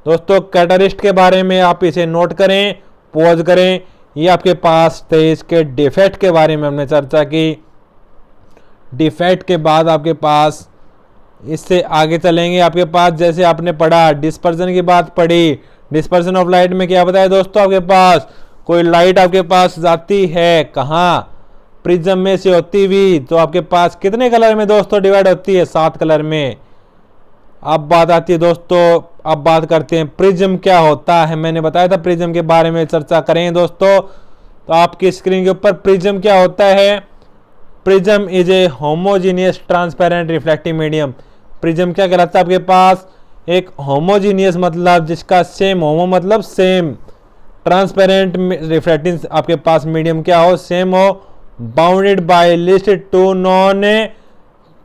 [SPEAKER 1] दोस्तों कैटरिस्ट के बारे में आप इसे नोट करें, पॉज करें। ये आपके पास 23 के डिफेक्ट के बारे में हमने चर्चा की। डिफेक्ट के बाद आपके पास इससे आगे चलेंगे। आपके पास जैसे आपने पढ़ा डिस्पर्जन की बात पढ़ी, डिस्पर्जन ऑफ लाइट में क्या बताया दोस्तों, आपके पास कोई लाइट आपके पास जाती है कहाँ, प्रिज्म में से होती हुई, तो आपके पास कितने कलर में दोस्तों डिवाइड होती है, 7 कलर में। अब बात आती है दोस्तों, अब बात करते हैं प्रिज्म क्या होता है। मैंने बताया था प्रिज्म के बारे में चर्चा करेंगे दोस्तों। तो आपकी स्क्रीन के ऊपर प्रिज्म क्या होता है, prism is a homogeneous transparent reflecting medium. Prism क्या कहलाता है, आपके पास एक होमोजीनियस मतलब जिसका सेम, होमो मतलब सेम, ट्रांसपेरेंट रिफ्लेक्टिंग आपके पास मीडियम क्या हो, सेम हो, bounded by least two non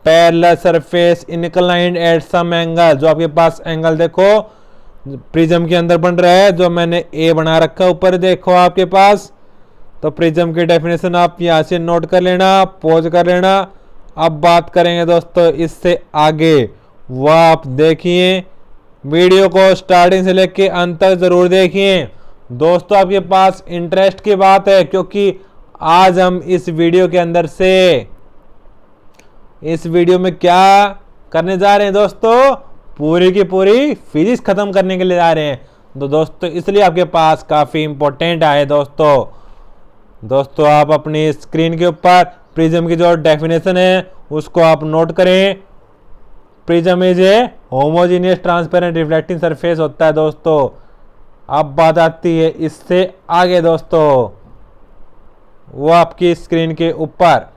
[SPEAKER 1] parallel surface inclined at some angle. जो आपके पास एंगल देखो प्रिज्म के अंदर बन रहा है, जो मैंने ए बना रखा है ऊपर देखो आपके पास। तो प्रिज्म की डेफिनेशन आप यहाँ से नोट कर लेना, पॉज कर लेना। अब बात करेंगे दोस्तों इससे आगे, वह आप देखिए वीडियो को स्टार्टिंग से लेके अंत तक जरूर देखिए दोस्तों। आपके पास इंटरेस्ट की बात है, क्योंकि आज हम इस वीडियो के अंदर से इस वीडियो में क्या करने जा रहे हैं दोस्तों, पूरी की पूरी फिजिक्स खत्म करने के लिए जा रहे हैं। तो दोस्तों इसलिए आपके पास काफी इंपॉर्टेंट है दोस्तों आप अपनी स्क्रीन के ऊपर प्रिज्म की जो डेफिनेशन है उसको आप नोट करें। Prism is a homogeneous transparent reflecting surface होता है दोस्तों। अब बात आती है इससे आगे दोस्तों, वो आपकी स्क्रीन के ऊपर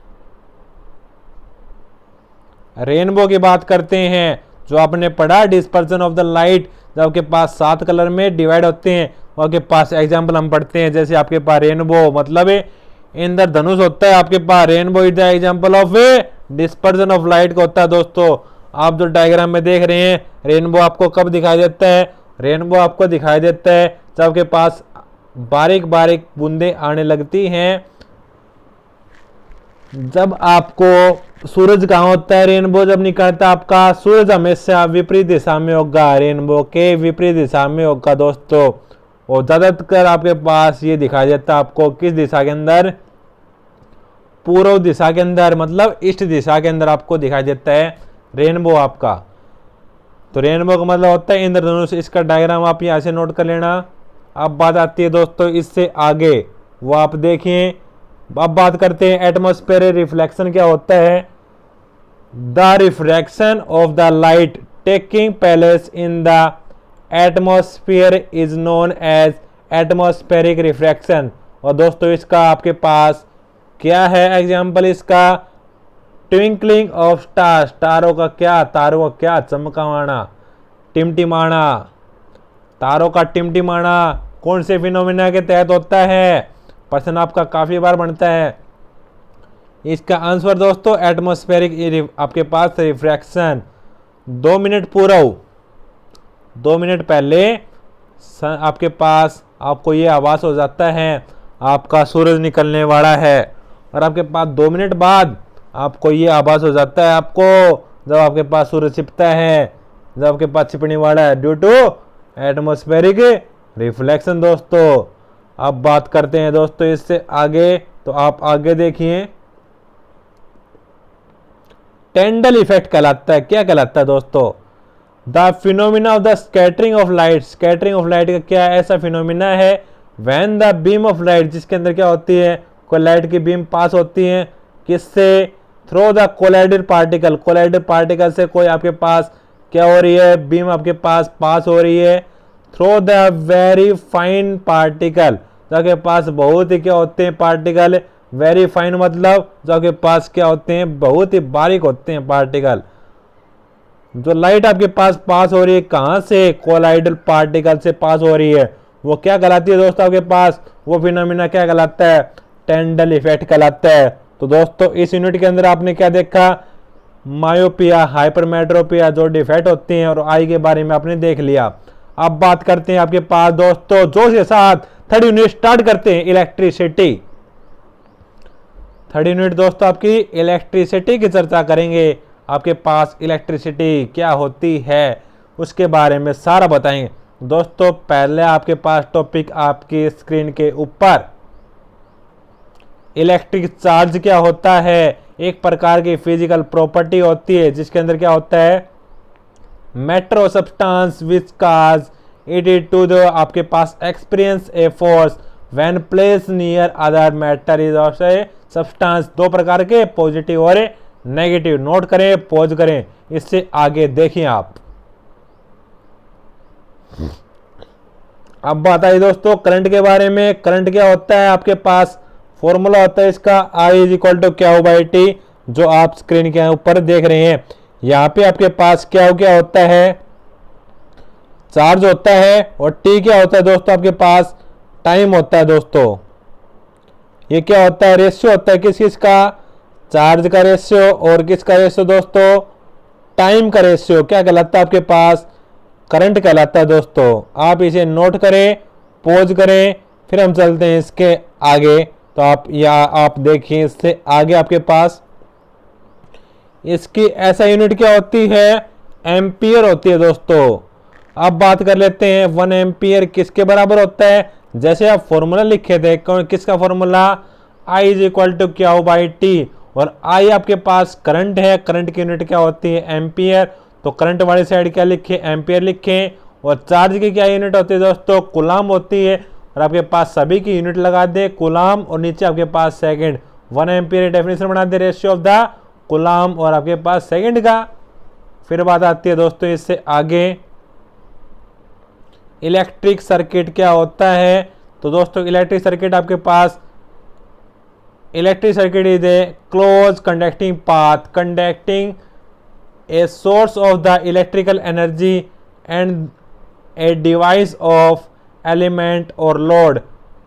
[SPEAKER 1] रेनबो की बात करते हैं। जो आपने पढ़ा डिस्पर्जन ऑफ द लाइट, जब आपके पास 7 कलर में डिवाइड होते हैं, आपके पास एग्जाम्पल हम पढ़ते हैं। जैसे आपके पास रेनबो मतलब इंद्रधनुष होता है, आपके पास rainbow is the example of a dispersion of light का होता है दोस्तों। आप जो डायग्राम में देख रहे हैं, रेनबो आपको कब दिखाई देता है, रेनबो आपको दिखाई देता है जब आपके पास बारीक बारीक बूंदें आने लगती हैं। जब आपको सूरज कहाँ होता है, रेनबो जब निकलता है आपका, सूरज हमेशा विपरीत दिशा में होगा, रेनबो के विपरीत दिशा में होगा दोस्तों। और ज्यादातर आपके पास ये दिखाई देता है आपको किस दिशा के अंदर, पूर्व दिशा के अंदर, मतलब ईस्ट दिशा के अंदर आपको दिखाई देता है रेनबो आपका। तो रेनबो का मतलब होता है इंद्रधनुष। इसका डायग्राम आप यहाँ से नोट कर लेना। अब बात आती है दोस्तों इससे आगे, वो आप देखिए। अब बात करते हैं एटमॉस्फेरिक रिफ्लेक्शन क्या होता है। The refraction of the light taking place in the atmosphere is known as atmospheric refraction. और दोस्तों इसका आपके पास क्या है एग्जाम्पल, इसका ट्विंकलिंग ऑफ स्टार, तारों का क्या, तारों का क्या चमकाना, टिमटिमाना, तारों का टिमटिमाना कौन से फिनोमिना के तहत होता है, प्रश्न आपका काफी बार बनता है। इसका आंसर दोस्तों एटमॉस्फेरिक आपके पास रिफ्रैक्शन। 2 मिनट पूर्व, 2 मिनट पहले आपके पास आपको ये आभास हो जाता है आपका सूरज निकलने वाला है, और आपके पास 2 मिनट बाद आपको ये आभास हो जाता है आपको जब आपके पास सूरज छिपता है, जब आपके पास छिपने वाला है, ड्यू टू एटमॉस्फेरिक रिफ्लेक्शन। दोस्तों अब बात करते हैं दोस्तों इससे आगे, तो आप आगे देखिए। टेंडल इफेक्ट कहलाता है, क्या कहलाता है दोस्तों? The phenomena of the scattering of light. Scattering of light का क्या ऐसा फिनोमिना है? When the beam of light, जिसके अंदर क्या होती है, कोई लाइट की बीम पास होती है, किससे? Through the collided particle. Collided particle से कोई आपके पास क्या हो रही है, बीम आपके पास हो रही है through the very fine particle. जो आपके पास बहुत ही क्या होते हैं पार्टिकल, वेरी फाइन मतलब जो आपके पास क्या होते हैं, बहुत ही बारीक होते हैं पार्टिकल। जो लाइट आपके पास हो रही है कहां से? कोलाइडल पार्टिकल से पास हो रही है, वो क्या कहलाती है दोस्तों आपके पास? वो फिनोमिना क्या कहलाता है? टेंडल इफेक्ट कहलाता है। तो दोस्तों इस यूनिट के अंदर आपने क्या देखा? मायोपिया, हाइपरमेट्रोपिया जो डिफेक्ट होती हैं, और आई के बारे में आपने देख लिया। अब बात करते हैं आपके पास दोस्तों जोश के साथ थर्ड यूनिट स्टार्ट करते हैं, इलेक्ट्रिसिटी। थर्ड यूनिट दोस्तों आपकी इलेक्ट्रिसिटी की चर्चा करेंगे। आपके पास इलेक्ट्रिसिटी क्या होती है उसके बारे में सारा बताएंगे। दोस्तों पहले आपके पास टॉपिक आपकी स्क्रीन के ऊपर, इलेक्ट्रिक चार्ज क्या होता है? एक प्रकार की फिजिकल प्रॉपर्टी होती है जिसके अंदर क्या होता है? मैटर और substance which cause it is to the आपके पास experience a force when place near other matter is also a substance. 2 प्रकार के, पॉजिटिव और नेगेटिव। नोट करें, पॉज करें, इससे आगे देखिए आप। अब बात आई दोस्तों करंट के बारे में। करंट क्या होता है? आपके पास फॉर्मूला होता है इसका, I = Q/T, जो आप स्क्रीन के ऊपर देख रहे हैं। यहाँ पे आपके पास क्या होता है? चार्ज होता है, और T क्या होता है दोस्तों? आपके पास टाइम होता है दोस्तों। ये क्या होता है? रेशियो होता है किस का? चार्ज का रेशियो, और किसका रेशियो दोस्तों? टाइम का रेशियो। क्या कहलाता है आपके पास? करंट कहलाता है दोस्तों। आप इसे नोट करें, पॉज करें, फिर हम चलते हैं इसके आगे। तो आप देखिए इससे आगे आपके पास इसकी ऐसा यूनिट क्या होती है? एम्पियर होती है दोस्तों। अब बात कर लेते हैं 1 एम्पियर किसके बराबर होता है? जैसे आप फॉर्मूला लिखे थे, किसका फॉर्मूला? I = Q/T, और I आपके पास करंट है, करंट की यूनिट क्या होती है? एम्पियर। तो करंट वाली साइड क्या लिखे? एम्पियर लिखें। और चार्ज की क्या यूनिट होती है दोस्तों? कूलम होती है। और आपके पास सभी की यूनिट लगा दे कूलम, और नीचे आपके पास सेकंड। 1 एम्पियर डेफिनेशन बना दे रेशियो ऑफ द कूलम, और आपके पास सेकंड का। फिर बात आती है दोस्तों इससे आगे, इलेक्ट्रिक सर्किट क्या होता है? तो दोस्तों इलेक्ट्रिक सर्किट आपके पास, electric circuit is a close conducting path conducting a source of the electrical energy and a device of element और लोड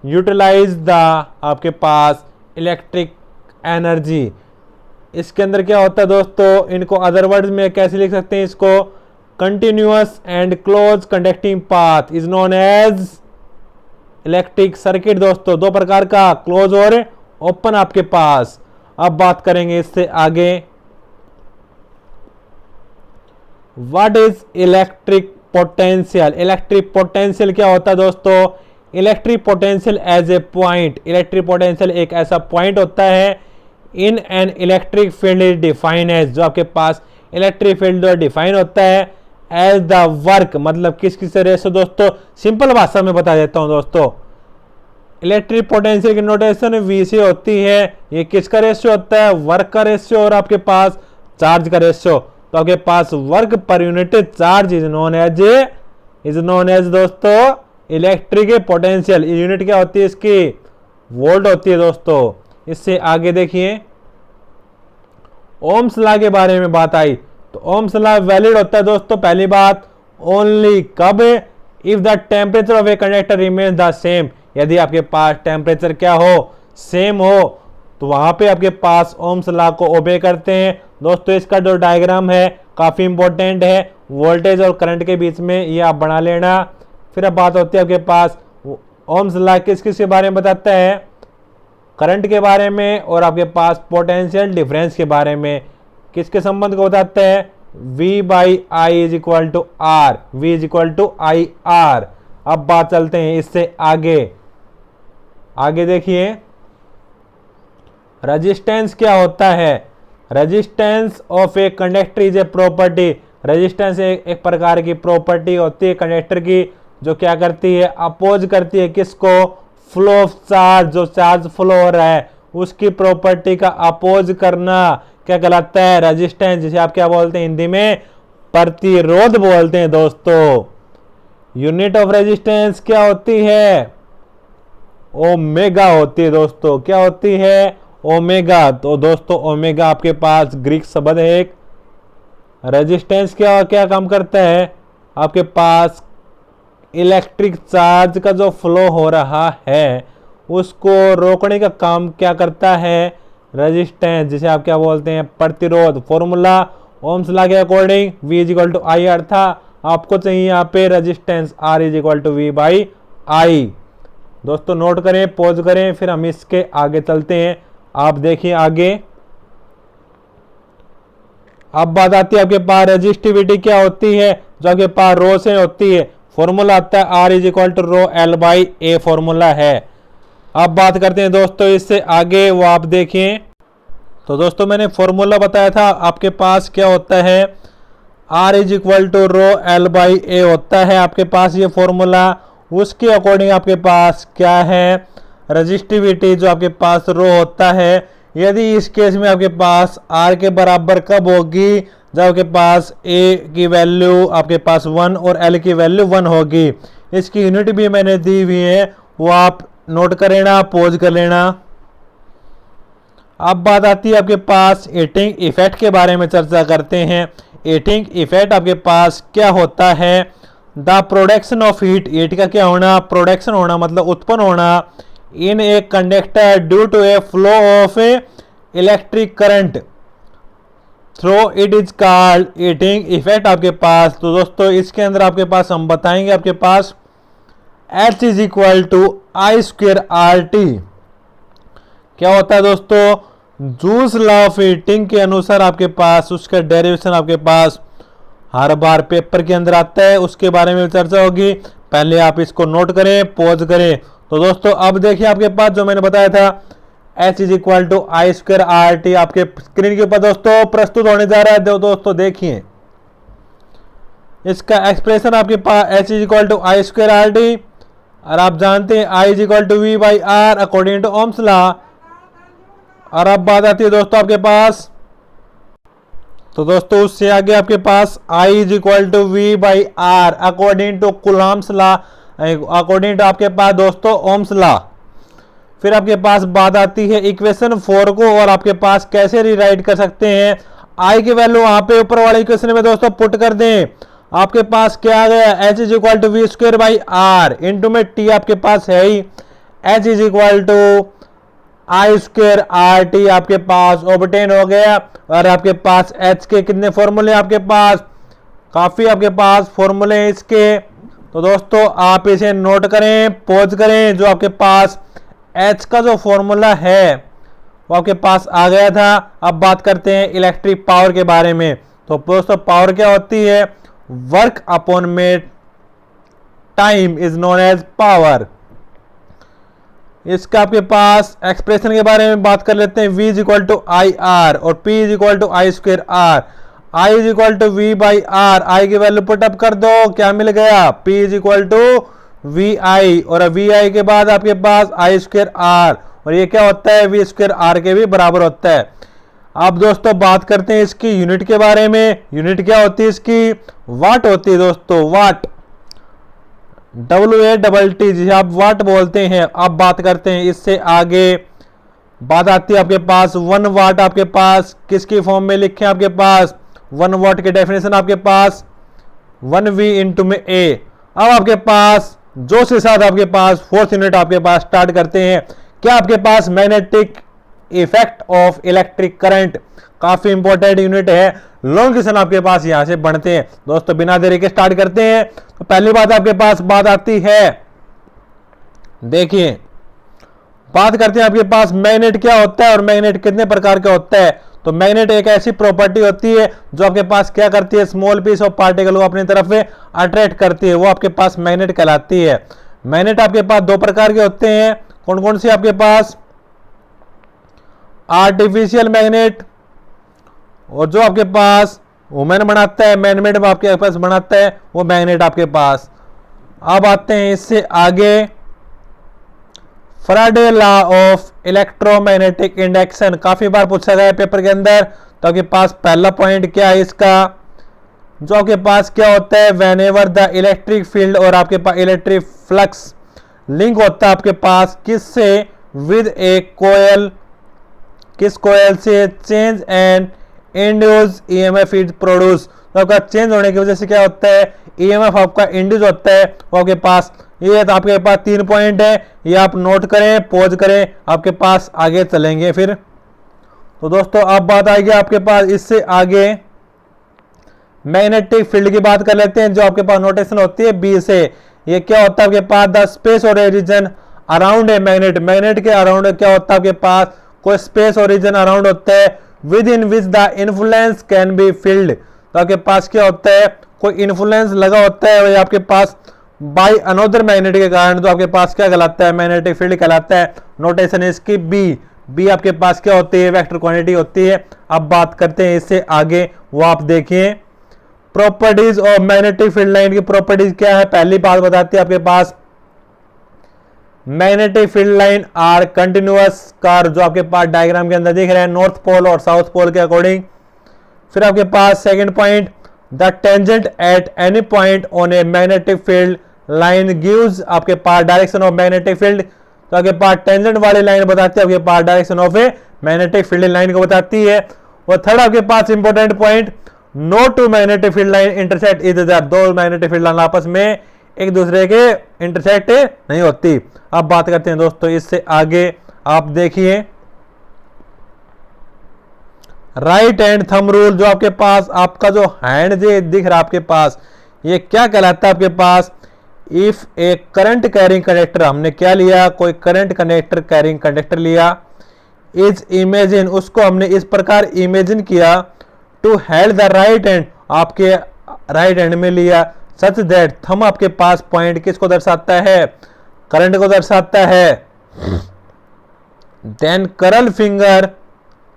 [SPEAKER 1] यूटिलाइज द आपके पास इलेक्ट्रिक एनर्जी। इसके अंदर क्या होता है दोस्तों? इनको अदर वर्ड्स में कैसे लिख सकते हैं इसको? Continuous and close conducting path is known as electric circuit. दोस्तों 2 प्रकार का, क्लोज और ओपन आपके पास। अब बात करेंगे इससे आगे, what is electric potential? Electric potential क्या होता है दोस्तों? Electric potential as a point. Electric potential एक ऐसा पॉइंट होता है in an electric field is define as, जो आपके पास इलेक्ट्रिक फील्ड जो डिफाइन होता है एज द वर्क, मतलब किस रेशियो दोस्तों? सिंपल भाषा में बता देता हूं दोस्तों। इलेक्ट्रिक पोटेंशियल की नोटेशन V से होती है। ये किसका रेशियो होता है? वर्क का रेशियो, और आपके पास चार्ज का रेशियो। तो आपके पास work per unit charge is known as दोस्तों इलेक्ट्रिक पोटेंशियल। यूनिट क्या होती है इसकी? वोल्ट होती है दोस्तों। इससे आगे देखिए, ओम्स लॉ के बारे में बात आई। तो ओम्स लॉ वैलिड होता है दोस्तों, पहली बात, ओनली कब? If the temperature of a conductor remains the same. यदि आपके पास टेम्परेचर क्या हो? सेम हो, तो वहां पे आपके पास ओम्स लॉ को ओबे करते हैं। दोस्तों इसका जो डायग्राम है काफी इंपॉर्टेंट है, वोल्टेज और करंट के बीच में, ये आप बना लेना। फिर अब बात होती है आपके पास ओम्स लॉ किस किस के बारे में बताता है, करंट के बारे में और आपके पास पोटेंशियल डिफरेंस के बारे में। किसके संबंध को बताता है, V by I is equal to R, V is equal to I R. अब बात चलते हैं इससे आगे। आगे देखिए रेजिस्टेंस क्या होता है। Resistance of a conductor is a property. Resistance एक प्रकार की प्रॉपर्टी होती है कंडक्टर की, जो क्या करती है, अपोज करती है किसको, फ्लो ऑफ चार्ज, जो चार्ज फ्लो हो रहा है उसकी प्रॉपर्टी का अपोज करना क्या कहलाता है, रेजिस्टेंस, जिसे आप क्या बोलते हैं हिंदी में, प्रतिरोध बोलते हैं दोस्तों। यूनिट ऑफ रेजिस्टेंस क्या होती है, ओमेगा होती है दोस्तों। क्या होती है, ओमेगा। तो दोस्तों ओमेगा आपके पास ग्रीक शब्द है एक। रेजिस्टेंस क्या क्या काम करता है, आपके पास इलेक्ट्रिक चार्ज का जो फ्लो हो रहा है उसको रोकने का काम क्या करता है, रेजिस्टेंस, जिसे आप क्या बोलते हैं, प्रतिरोध। फॉर्मूला ओम्स लॉ के according V is equal to I R था, आपको चाहिए यहाँ पे resistance R is equal to V by I. दोस्तों नोट करें, पॉज करें, फिर हम इसके आगे चलते हैं। आप देखिए आगे, अब बात आती है आपके पास रेजिस्टिविटी क्या होती है, जो आपके पास रो से होती है। फॉर्मूला आता है R is equal to rho L by A, formula है। अब बात करते हैं दोस्तों इससे आगे, वो आप देखें। तो दोस्तों मैंने फॉर्मूला बताया था, आपके पास क्या होता है, R is equal to rho L by A होता है आपके पास ये फॉर्मूला। उसके अकॉर्डिंग आपके पास क्या है, रेजिस्टिविटी जो आपके पास रो होता है। यदि इस केस में आपके पास R के बराबर कब होगी, जब आपके पास A की वैल्यू आपके पास 1 और L की वैल्यू 1 होगी। इसकी यूनिट भी मैंने दी हुई है, वो आप नोट कर लेना, पॉज कर लेना। अब बात आती है आपके पास हीटिंग इफेक्ट के बारे में चर्चा करते हैं। हीटिंग इफेक्ट आपके पास क्या होता है, the production of heat, heat का क्या होना, प्रोडक्शन होना मतलब उत्पन्न होना, in a conductor due to a flow of a electric current through it is called heating effect आपके पास। तो दोस्तों इसके अंदर आपके पास हम बताएंगे आपके पास H is equal to I square R T. क्या होता है दोस्तों, जूल्स लॉ ऑफ हीटिंग के अनुसार आपके पास उसका डेरिवेशन आपके पास हर बार पेपर के अंदर आता है, उसके बारे में चर्चा होगी। पहले आप इसको नोट करें, पॉज करें। तो दोस्तों अब देखिए आपके पास जो मैंने बताया था H is equal to I square R T आपके स्क्रीन के ऊपर दोस्तों प्रस्तुत होने जा रहा है। दोस्तों देखिए इसका एक्सप्रेशन आपके पास H is equal to I square R T, और आप जानते हैं I is equal to V by R according to Ohm's law. और अब बात आती है दोस्तों आपके पास, तो दोस्तों उससे आगे आपके पास I is equal to V by R according to Coulomb's law, according to आपके पास दोस्तों ओम्स लॉ। फिर आपके पास बात आती है इक्वेशन 4 को, और आपके पास कैसे रीराइट कर सकते हैं। I की वैल्यू वहां पे ऊपर वाले इक्वेशन में दोस्तों पुट कर दें। आपके पास क्या आ गया, H is equal to V square by R into में T आपके पास है ही, H is equal to I square R T आपके पास ऑब्टेन हो गया। और आपके पास H के कितने फॉर्मूले आपके पास, काफी आपके पास फॉर्मूले हैं इसके। तो दोस्तों आप इसे नोट करें, पॉज करें। जो आपके पास H का जो फॉर्मूला है वो आपके पास आ गया था। अब बात करते हैं इलेक्ट्रिक पावर के बारे में। तो दोस्तों पावर क्या होती है, वर्क अपॉन में time is known as power. इसका आपके पास एक्सप्रेशन के बारे में बात कर लेते हैं। V is equal to I R और P is equal to I square R. I is equal to V by R, I की वैल्यू पुटअप कर दो, क्या मिल गया, P is equal to V I, और वी आई के बाद आपके पास आई स्क्वेयर आर, और ये क्या होता है, वी स्क्वेयर आर के भी बराबर होता है। अब दोस्तों बात करते हैं इसकी यूनिट के बारे में। यूनिट क्या होती है इसकी, वाट होती है दोस्तों, वाट, WATT जिसे आप वाट बोलते हैं। अब बात करते हैं इससे आगे, बात आती है आपके पास 1 वाट आपके पास किसकी फॉर्म में लिखे, आपके पास 1 वाट की डेफिनेशन आपके पास 1V इंटू में A। अब आपके पास जोश के साथ आपके पास 4th यूनिट आपके पास स्टार्ट करते हैं। क्या आपके पास magnetic effect of electric current, काफी इंपॉर्टेंट यूनिट है। लॉन्ग क्वेश्चन आपके पास यहां से बनते हैं दोस्तों। बिना देरी के स्टार्ट करते हैं। तो पहली बात आपके पास बात आती है, देखिए बात करते हैं आपके पास मैग्नेट क्या होता है और मैग्नेट कितने प्रकार का होता है। तो मैग्नेट एक ऐसी प्रॉपर्टी होती है जो आपके पास क्या करती है, स्मॉल पीस ऑफ पार्टिकल को अपनी तरफ में अट्रैक्ट करती है, वो आपके पास मैग्नेट कहलाती है। मैग्नेट आपके पास दो प्रकार के होते हैं, कौन कौन से आपके पास, आर्टिफिशियल मैग्नेट और जो आपके पास वुमेन बनाता है, मैनमेड आपके पास बनाता है वो मैग्नेट आपके पास। अब आते हैं इससे आगे, Faraday law of electromagnetic induction, काफी बार पूछा गया है पेपर के अंदर। तो आपके पास पहला पॉइंट क्या है इसका, जो आपके पास क्या होता है, when ever the electric field और आपके पास इलेक्ट्रिक फ्लक्स लिंक होता है आपके पास किससे, विद ए कोयल, किस कोयल से, change and induce EMF is produce. तो आपका चेंज होने की वजह से क्या होता है, ईएमएफ आपका इंड्यूस होता है वो आपके पास। ये तो आपके पास 3 पॉइंट है, ये आप नोट करें, पॉज करें, आपके पास आगे चलेंगे फिर। तो दोस्तों अब बात आएगी आपके पास इससे आगे मैग्नेटिक फील्ड की बात कर लेते हैं, जो आपके पास नोटेशन होती है बी से। ये क्या होता है आपके पास, द स्पेस और region around a magnet, magnet के अराउंड क्या होता है आपके पास, कोई स्पेस और रीजन अराउंड होता है, with in which the influence can be field. तो आपके पास क्या होता है, कोई इन्फ्लुएंस लगा होता है आपके पास बाय अनदर मैग्नेट के कारण, तो आपके पास क्या कहलाता है, मैग्नेटिक फील्ड कहलाता है। नोटेशन इसकी बी, बी आपके पास क्या होती है, वेक्टर क्वांटिटी होती है। अब बात करते हैं इससे आगे, वो आप देखिए properties of magnetic field line की प्रॉपर्टीज क्या है। पहली बात बताती है आपके पास, magnetic field line are continuous curves, जो आपके पास डायग्राम के अंदर दिख रहे हैं, नॉर्थ पोल और साउथ पोल के अकॉर्डिंग। फिर आपके पास second point, the tangent at any point on a magnetic field line gives आपके पास डायरेक्शन ऑफ मैग्नेटिक फील्ड। तो आपके पास टेंजेंट वाली लाइन बताती है आपके पास direction of a magnetic field line को बताती है। और थर्ड आपके पास important point, no two magnetic field line intersect each other, दो मैग्नेटिक फील्ड लाइन आपस में एक दूसरे के इंटरसेक्ट नहीं होती। अब बात करते हैं दोस्तों इससे आगे, आप देखिए राइट हैंड थंब रूल, जो आपके पास आपका जो हैंड दिख रहा है आपके पास, ये क्या कहलाता है आपके पास, if a current carrying conductor, हमने क्या लिया, कोई करंट कनेक्टर कैरिंग कंडक्टर लिया, इज इमेजिन, उसको हमने इस प्रकार इमेजिन किया, to held the right hand, आपके राइट हैंड में लिया, सच दैट, थंब आपके पास पॉइंट किसको दर्शाता है, करंट को दर्शाता है। देन करल फिंगर,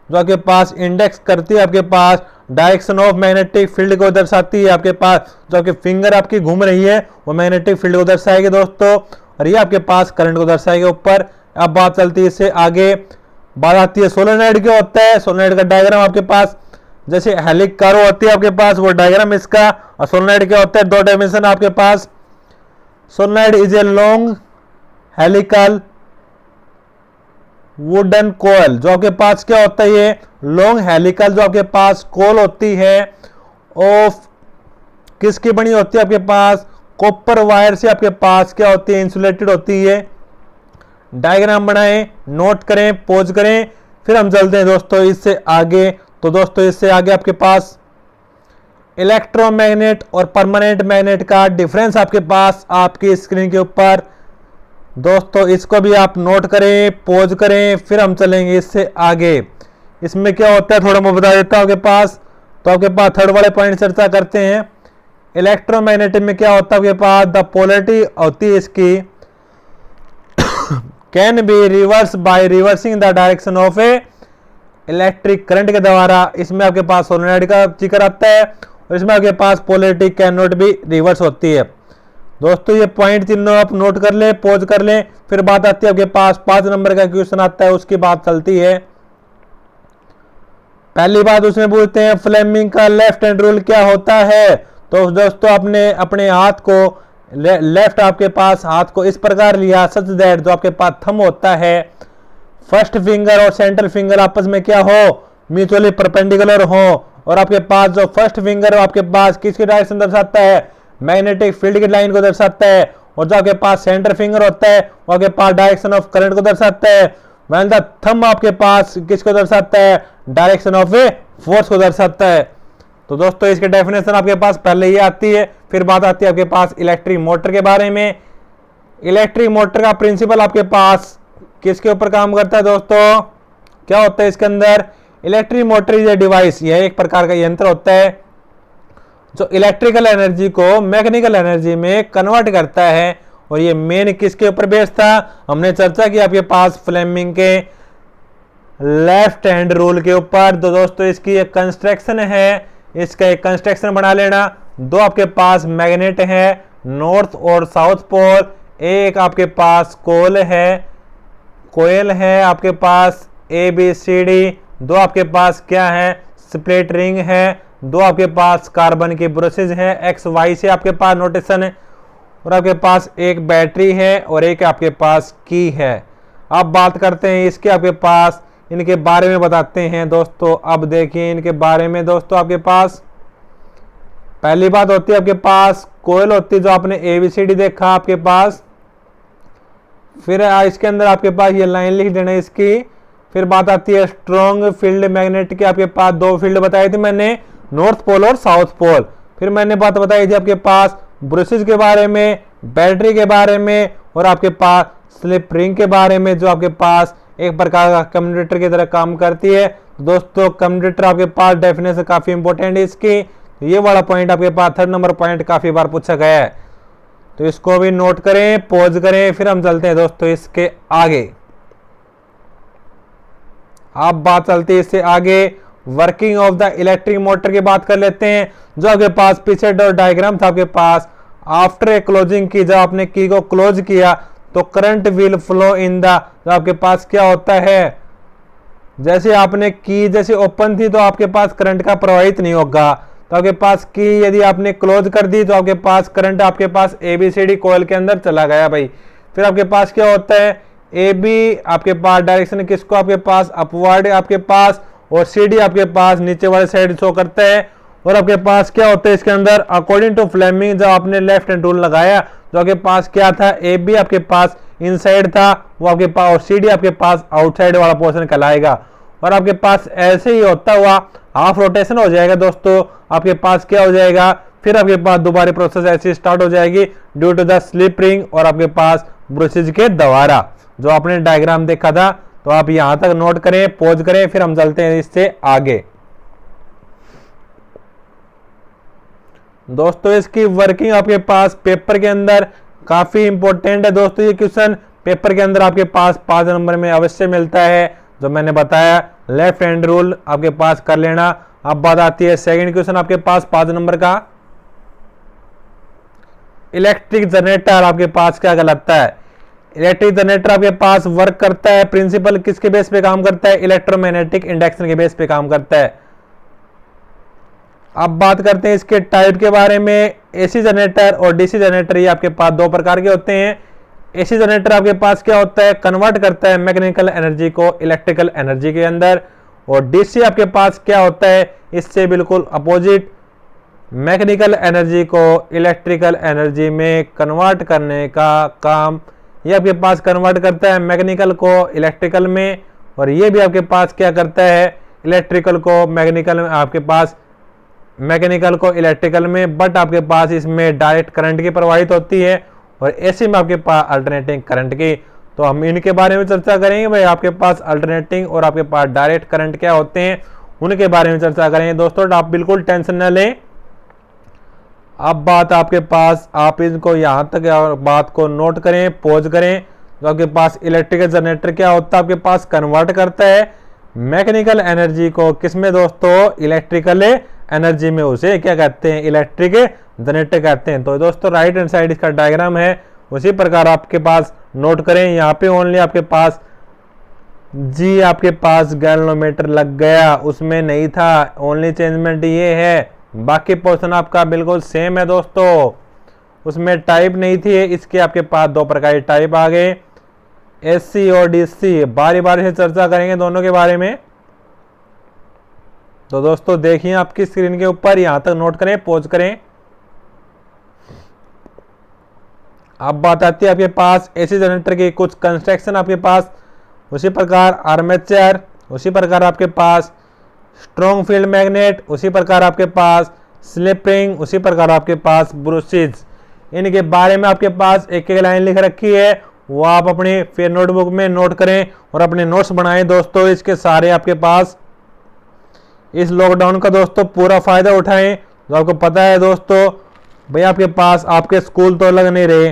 [SPEAKER 1] जो आपके पास इंडेक्स करती है आपके पास डायरेक्शन ऑफ मैग्नेटिक फील्ड को दर्शाती है आपके पास, जो आपकी फिंगर आपकी घूम रही है वो मैग्नेटिक फील्ड को दर्शाएगी दोस्तों, और ये आपके पास करंट को दर्शाएगी ऊपर। अब बात चलती है इससे आगे, बात आती है सोलेनॉइड क्या होता है। सोलेनॉइड का डायग्राम आपके पास जैसे हेलिक कारो होती है आपके पास, वो डायग्राम इसका। और सोलेनॉइड क्या होता है, 2 डायमेंशन आपके पास। Solenoid is a long helical wooden coil, जो आपके पास क्या होता है, ये लॉन्ग हेलिकल जो आपके पास कोल होती है, ऑफ किसकी बनी होती है आपके पास, कॉपर वायर से आपके पास क्या होती है, इंसुलेटेड होती है। डायग्राम बनाएं, नोट करें, पॉज करें, फिर हम चलते हैं दोस्तों इससे आगे। तो दोस्तों इससे आगे आपके पास इलेक्ट्रोमैग्नेट और परमानेंट मैग्नेट का डिफरेंस आपके पास आपकी स्क्रीन के ऊपर, दोस्तों इसको भी आप नोट करें, पॉज करें, फिर हम चलेंगे इससे आगे। इसमें क्या होता है थोड़ा मैं बता देता हूं आपके पास। तो आपके पास थर्ड वाले पॉइंट चर्चा करते हैं। इलेक्ट्रोमैग्नेटिक में क्या होता है आपके पास, द पोलैरिटी होती है इसकी can be reverse by reversing the direction of a electric current के द्वारा। इसमें आपके पास सोलेनॉइड का जिक्र आता है, और इसमें आपके पास polarity can not be reverse होती है। दोस्तों ये पॉइंट तीनों आप नोट कर लें, पॉज कर लें, फिर बात आती है आपके पास 5 नंबर का क्वेश्चन आता है, उसकी बात चलती है। पहली बात उसमें पूछते हैं फ्लेमिंग का लेफ्ट हैंड रूल क्या होता है। तो दोस्तों आपने अपने हाथ को लेफ्ट आपके पास हाथ को इस प्रकार लिया, सच दैट, जो आपके पास थंब होता है, फर्स्ट फिंगर और सेंट्रल फिंगर आपस में क्या हो, म्यूचुअली परपेंडिकुलर हो, और आपके पास जो फर्स्ट फिंगर आपके पास किसकी डायरेक्शन दर्शाता है, मैग्नेटिक फील्ड की लाइन को दर्शाता है, और जो आपके पास सेंटर फिंगर होता है वो आपके पास डायरेक्शन ऑफ करंट को दर्शाता है। व्हेन द थंब आपके पास किसको दर्शाता है, डायरेक्शन ऑफ ए फोर्स को दर्शाता है। तो दोस्तों इसकी डेफिनेशन आपके पास पहले ये आती है। फिर बात आती है आपके पास इलेक्ट्रिक मोटर के बारे में। इलेक्ट्रिक मोटर का प्रिंसिपल आपके पास किसके ऊपर काम करता है दोस्तों, क्या होता है इसके अंदर, electric motor is a device, यह एक प्रकार का यंत्र होता है जो इलेक्ट्रिकल एनर्जी को मैकेनिकल एनर्जी में कन्वर्ट करता है। और ये मेन किसके ऊपर बेस्ड था, हमने चर्चा की आपके पास फ्लेमिंग के लेफ्ट हैंड रूल के ऊपर। तो दोस्तों इसकी एक कंस्ट्रक्शन है, इसका एक कंस्ट्रक्शन बना लेना। दो आपके पास मैग्नेट है नॉर्थ और साउथ पोल, एक आपके पास कोयल है आपके पास ABCD, दो आपके पास क्या है, स्प्लिट रिंग है, दो आपके पास कार्बन की ब्रशेज है, XY से आपके पास नोटेशन है, और आपके पास एक बैटरी है और एक आपके पास की है। अब बात करते हैं इसके आपके पास इनके बारे में बताते हैं दोस्तों। अब देखिए इनके बारे में दोस्तों, आपके पास पहली बात होती है आपके पास कोयल होती है जो आपने ABCD देखा आपके पास। फिर इसके अंदर आपके पास ये लाइन लिख देना इसकी। फिर बात आती है स्ट्रॉन्ग फील्ड मैग्नेट के, आपके पास दो फील्ड बताई थी मैंने, नॉर्थ पोल और साउथ पोल। फिर मैंने बात बताई थी आपके पास ब्रशेज के बारे में, बैटरी के बारे में, और आपके पास स्लिप रिंग के बारे में जो आपके पास एक प्रकार का कम्यूटेटर की तरह काम करती है। दोस्तों कम्यूटेटर आपके पास डेफिनेशन काफी इंपॉर्टेंट है इसकी। तो ये वाला पॉइंट आपके पास 3rd नंबर पॉइंट काफी बार पूछा गया है, तो इसको भी नोट करें, पॉज करें। फिर हम चलते हैं दोस्तों इसके आगे। अब बात चलती है इससे आगे working of the electric motor की बात कर लेते हैं। जो आपके पास पीछे डायग्राम था आपके पास, आफ्टर ए क्लोजिंग की, जब आपने की को क्लोज किया तो current will flow in the, जो आपके पास क्या होता है, जैसे आपने की जैसे ओपन थी तो आपके पास करंट का प्रवाहित नहीं होगा। तो आपके पास की यदि आपने क्लोज कर दी तो आपके पास करंट आपके पास ABCD कॉइल के अंदर चला गया भाई। फिर आपके पास क्या होता है, AB आपके पास डायरेक्शन किसको आपके पास अपवर्ड आपके पास, और CD आपके पास नीचे वाले साइड शो करता है। और आपके पास क्या होता है इसके अंदर, अकॉर्डिंग टू फ्लेमिंग जब आपने लेफ्ट हैंड रूल लगाया तो आपके पास क्या था, AB आपके पास इनसाइड था वो आपके पास, और CD आपके पास आउटसाइड वाला पोर्शन कहलाएगा। और आपके पास ऐसे ही होता हुआ हाफ रोटेशन हो जाएगा दोस्तों, आपके पास क्या हो जाएगा, फिर आपके पास दोबारा प्रोसेस ऐसी स्टार्ट हो जाएगी due to the slip ring और आपके पास ब्रशेज के द्वारा, जो आपने डायग्राम देखा था। तो आप यहां तक नोट करें, पॉज करें, फिर हम चलते हैं इससे आगे। दोस्तों इसकी वर्किंग आपके पास पेपर के अंदर काफी इंपॉर्टेंट है दोस्तों। ये क्वेश्चन पेपर के अंदर आपके पास 5 नंबर में अवश्य मिलता है, जो मैंने बताया लेफ्ट हैंड रूल आपके पास कर लेना। अब बात आती है सेकंड क्वेश्चन आपके पास 5 नंबर का, इलेक्ट्रिक जनरेटर आपके पास क्या कहलाता है। इलेक्ट्रिक जनरेटर आपके पास वर्क करता है, प्रिंसिपल किसके बेस पे काम करता है, इलेक्ट्रोमैग्नेटिक इंडक्शन के बेस पे काम करता है। अब बात करते हैं इसके टाइप के बारे में। AC जनरेटर और DC जनरेटर ये आपके पास 2 प्रकार के होते हैं। AC जनरेटर आपके पास क्या होता है, कन्वर्ट करता है मैकेनिकल एनर्जी को इलेक्ट्रिकल एनर्जी के अंदर, और DC आपके पास क्या होता है, इससे बिल्कुल अपोजिट, मैकेनिकल एनर्जी को इलेक्ट्रिकल एनर्जी में कन्वर्ट करने का काम ये आपके पास कन्वर्ट करता है मैकेनिकल को इलेक्ट्रिकल में, और ये भी आपके पास क्या करता है, इलेक्ट्रिकल को मैकेनिकल में, आपके पास मैकेनिकल को इलेक्ट्रिकल में, बट आपके पास इसमें डायरेक्ट करंट की प्रवाहित होती है और AC में आपके पास अल्टरनेटिंग करंट की। तो हम इनके बारे में चर्चा करेंगे भाई, आपके पास अल्टरनेटिंग और आपके पास डायरेक्ट करंट क्या होते हैं उनके बारे में चर्चा करेंगे दोस्तों। आप बिल्कुल टेंशन न लें। अब बात आपके पास, आप इनको यहां तक बात को नोट करें, पॉज करें। तो आपके पास इलेक्ट्रिकल जनरेटर क्या होता है, आपके पास कन्वर्ट करता है मैकेनिकल एनर्जी को किसमें दोस्तों, इलेक्ट्रिकल एनर्जी में, उसे क्या कहते हैं, इलेक्ट्रिक जनरेटर कहते हैं। तो दोस्तों राइट हैंड साइड इसका डायग्राम है, उसी प्रकार आपके पास नोट करें। यहाँ पे ओनली आपके पास जी आपके पास गैल्वेनोमीटर लग गया, उसमें नहीं था, ओनली चेंजमेंट ये है, बाकी पोर्शन आपका बिल्कुल सेम है दोस्तों। उसमें टाइप नहीं थी, इसके आपके पास 2 प्रकार के टाइप आ गए, AC और DC। बारी बारी से चर्चा करेंगे दोनों के बारे में। तो दोस्तों देखिए आपकी स्क्रीन के ऊपर, यहां तक नोट करें, पॉज करें। अब बात आती है आपके पास AC जनरेटर की कुछ कंस्ट्रक्शन आपके पास उसी प्रकार आर्मेचर, उसी प्रकार आपके पास स्ट्रॉन्ग फील्ड मैग्नेट, उसी प्रकार आपके पास स्लिप रिंग, उसी प्रकार आपके पास ब्रूसिज। इनके बारे में आपके पास एक एक लाइन लिख रखी है, वो आप अपनी फिर नोटबुक में नोट करें और अपने नोट्स बनाएं दोस्तों। इसके सारे आपके पास इस लॉकडाउन का दोस्तों पूरा फायदा उठाएं। जो आपको पता है दोस्तों भाई आपके पास आपके स्कूल तो लग नहीं रहे,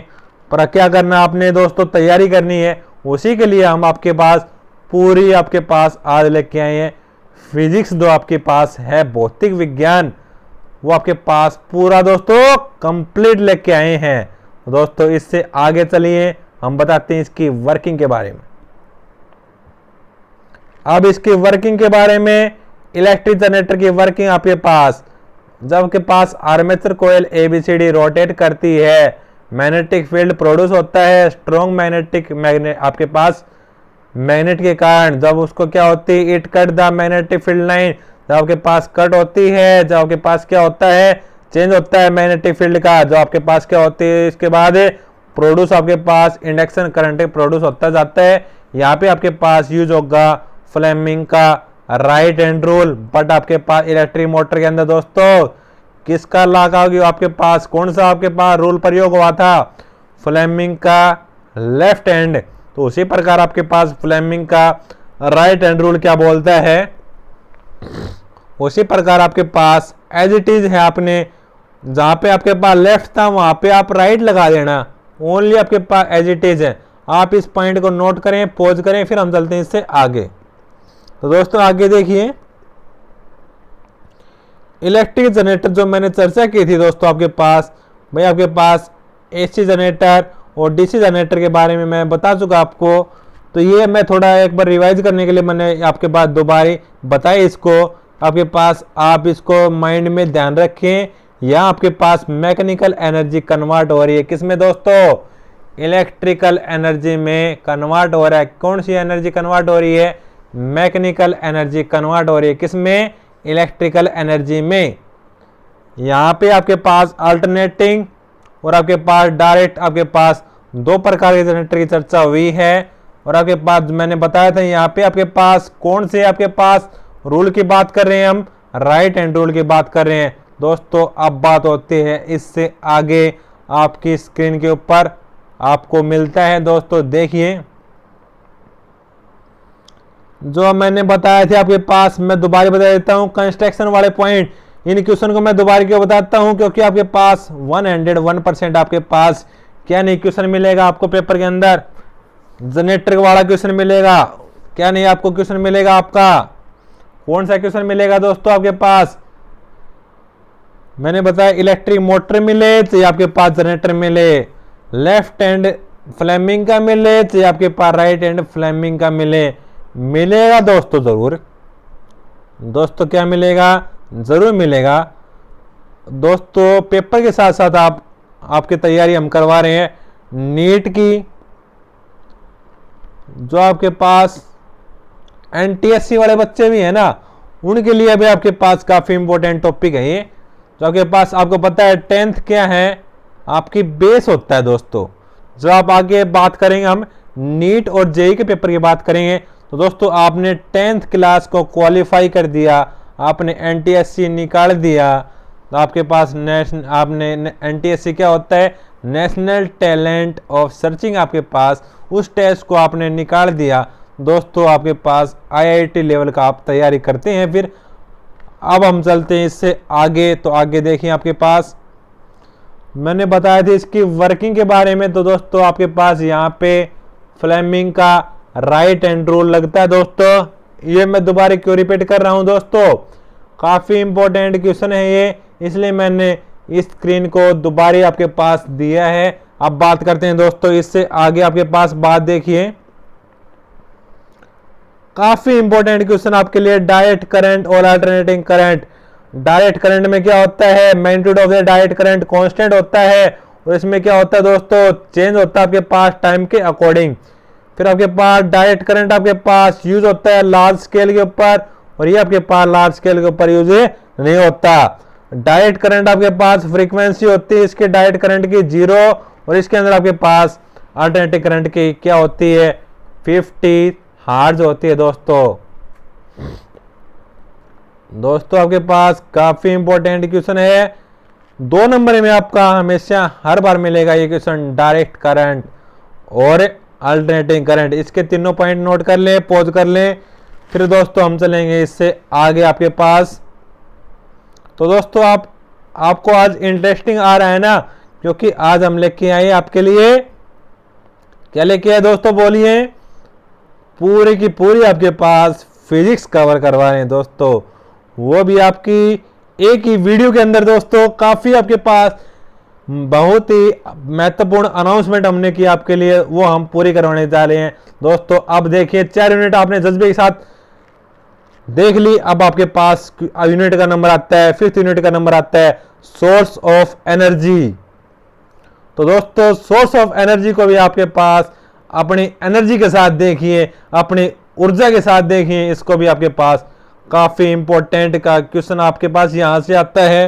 [SPEAKER 1] पर क्या करना आपने दोस्तों, तैयारी करनी है। उसी के लिए हम आपके पास पूरी आपके पास आज लेके आए हैं फिजिक्स, जो आपके पास है भौतिक विज्ञान, वो आपके पास पूरा दोस्तों कंप्लीट लेके आए हैं। दोस्तों इससे आगे चलिए हम बताते हैं इसकी वर्किंग के बारे में। अब इसकी वर्किंग के बारे में, इलेक्ट्रिक जनरेटर की वर्किंग आपके पास, जब आपके पास आर्मेचर कॉइल ABCD रोटेट करती है, मैग्नेटिक फील्ड प्रोड्यूस होता है, स्ट्रॉन्ग मैग्नेट आपके पास मैग्नेट के कारण जब उसको क्या होती है, it cut the magnetic field line, जब आपके पास कट होती है, जब आपके पास क्या होता है, चेंज होता है मैग्नेटिक फील्ड का, जो आपके पास क्या होती है, इसके बाद प्रोड्यूस आपके पास इंडक्शन करंट प्रोड्यूस होता जाता है। यहाँ पे आपके पास यूज होगा फ्लेमिंग का राइट हैंड रूल। बट आपके पास इलेक्ट्रिक मोटर के अंदर दोस्तों किसका लगा होगी, आपके पास कौन सा आपके पास रूल प्रयोग हुआ था, फ्लेमिंग का लेफ्ट हैंड। तो उसी प्रकार आपके पास फ्लेमिंग का राइट हैंड रूल क्या बोलता है, उसी प्रकार आपके पास एज इट इज है, आपने जहां पे आपके पास लेफ्ट था वहां पे आप राइट लगा देना, ओनली आपके पास एज इट इज है। आप इस पॉइंट को नोट करें, पॉज करें, फिर हम चलते हैं इससे आगे। तो दोस्तों आगे देखिए, इलेक्ट्रिक जनरेटर जो मैंने चर्चा की थी दोस्तों, आपके पास भाई आपके पास AC जनरेटर और DC जनरेटर के बारे में मैं बता चुका आपको। तो ये मैं थोड़ा एक बार रिवाइज करने के लिए मैंने आपके पास दोबारा बताया इसको, आपके पास आप इसको माइंड में ध्यान रखें। या आपके पास मैकेनिकल एनर्जी कन्वर्ट हो रही है, किसमें दोस्तों, इलेक्ट्रिकल एनर्जी में कन्वर्ट हो रहा है। कौन सी एनर्जी कन्वर्ट हो रही है, मैकेनिकल एनर्जी कन्वर्ट हो रही है, किसमें, इलेक्ट्रिकल एनर्जी में। यहाँ पे आपके पास अल्टरनेटिंग और आपके पास डायरेक्ट, आपके पास दो प्रकार के जनरेटर की चर्चा हुई है। और आपके पास मैंने बताया था यहाँ पे आपके पास कौन से आपके पास रूल की बात कर रहे हैं, हम राइट हैंड रूल की बात कर रहे हैं दोस्तों। अब बात होती है इससे आगे, आपकी स्क्रीन के ऊपर आपको मिलता है दोस्तों, देखिए जो मैंने बताया थे आपके पास, मैं दोबारा बता देता हूं कंस्ट्रक्शन वाले पॉइंट। इन क्वेश्चन को मैं दोबारा क्यों बताता हूं, क्योंकि आपके पास 101% आपके पास क्या नहीं क्वेश्चन मिलेगा आपको पेपर के अंदर, जनरेटर वाला क्वेश्चन मिलेगा, क्या नहीं आपको क्वेश्चन मिलेगा। आपका कौन सा क्वेश्चन मिलेगा दोस्तों, आपके पास मैंने बताया इलेक्ट्रिक मोटर मिले चाहे आपके पास जनरेटर मिले, लेफ्ट हैंड फ्लेमिंग का मिले चाहे आपके पास राइट हैंड फ्लेमिंग का मिलेगा दोस्तों, जरूर दोस्तों क्या मिलेगा, जरूर मिलेगा दोस्तों। पेपर के साथ साथ आपकी तैयारी हम करवा रहे हैं नीट की, जो आपके पास NTSC वाले बच्चे भी है ना, उनके लिए भी आपके पास काफी इंपॉर्टेंट टॉपिक है ये। जो आपके पास आपको पता है 10th क्या है, आपकी बेस होता है दोस्तों। जो आप आगे बात करेंगे हम नीट और जेईई के पेपर की बात करेंगे, तो दोस्तों आपने 10th क्लास को क्वालिफाई कर दिया, आपने NTSC निकाल दिया, तो आपके पास आपने NTSC क्या होता है, नेशनल टैलेंट ऑफ सर्चिंग, आपके पास उस टेस्ट को आपने निकाल दिया दोस्तों। आपके पास IIT लेवल का आप तैयारी करते हैं। फिर अब हम चलते हैं इससे आगे। तो आगे देखिए, आपके पास मैंने बताया था इसकी वर्किंग के बारे में। तो दोस्तों आपके पास यहाँ पे फ्लेमिंग का राइट हैंड रूल लगता है दोस्तों। ये मैं दोबारा क्यों रिपीट कर रहा हूँ दोस्तों, काफी इंपॉर्टेंट क्वेश्चन है ये, इसलिए मैंने इस स्क्रीन को दोबारा आपके पास दिया है। अब बात करते हैं दोस्तों इससे आगे। आपके पास बात देखिए, काफी इंपॉर्टेंट क्वेश्चन आपके लिए, डायरेक्ट करंट और अल्टरनेटिंग करंट। डायरेक्ट करंट में क्या होता है, magnitude of the direct current constant होता है, और इसमें क्या होता है दोस्तों, चेंज होता है आपके पास टाइम के अकॉर्डिंग। फिर आपके पास डायरेक्ट करंट आपके पास यूज होता है लार्ज स्केल के ऊपर, और ये आपके पास लार्ज स्केल के ऊपर यूज नहीं होता। डायरेक्ट करंट आपके पास फ्रीक्वेंसी होती है इसके डायरेक्ट करंट की 0, और इसके अंदर आपके पास अल्टरनेटिव करंट की क्या होती है 50, हार्ज होती है दोस्तों। दोस्तों आपके पास काफी इंपॉर्टेंट क्वेश्चन है, 2 नंबर में आपका हमेशा हर बार मिलेगा ये क्वेश्चन, डायरेक्ट करंट और अल्टरनेटिंग करंट। इसके तीनों पॉइंट नोट कर लें, पॉज कर लें, फिर दोस्तों हम चलेंगे इससे आगे आपके पास। तो दोस्तों आपको आज इंटरेस्टिंग आ रहा है ना, क्योंकि आज हम लेके आए आपके लिए, क्या लेके आए दोस्तों बोलिए, पूरी की पूरी आपके पास फिजिक्स कवर करवा रहे हैं दोस्तों, वो भी आपकी एक ही वीडियो के अंदर दोस्तों। काफी आपके पास बहुत ही महत्वपूर्ण अनाउंसमेंट हमने की आपके लिए, वो हम पूरी करवाने जा रहे हैं दोस्तों। अब देखिए 4 यूनिट आपने जज्बे के साथ देख ली, अब आपके पास यूनिट का नंबर आता है, 5th यूनिट का नंबर आता है सोर्स ऑफ एनर्जी। तो दोस्तों सोर्स ऑफ एनर्जी को भी आपके पास अपनी एनर्जी के साथ देखिए, अपनी ऊर्जा के साथ देखिए, इसको भी आपके पास काफी इंपॉर्टेंट का क्वेश्चन आपके पास यहां से आता है।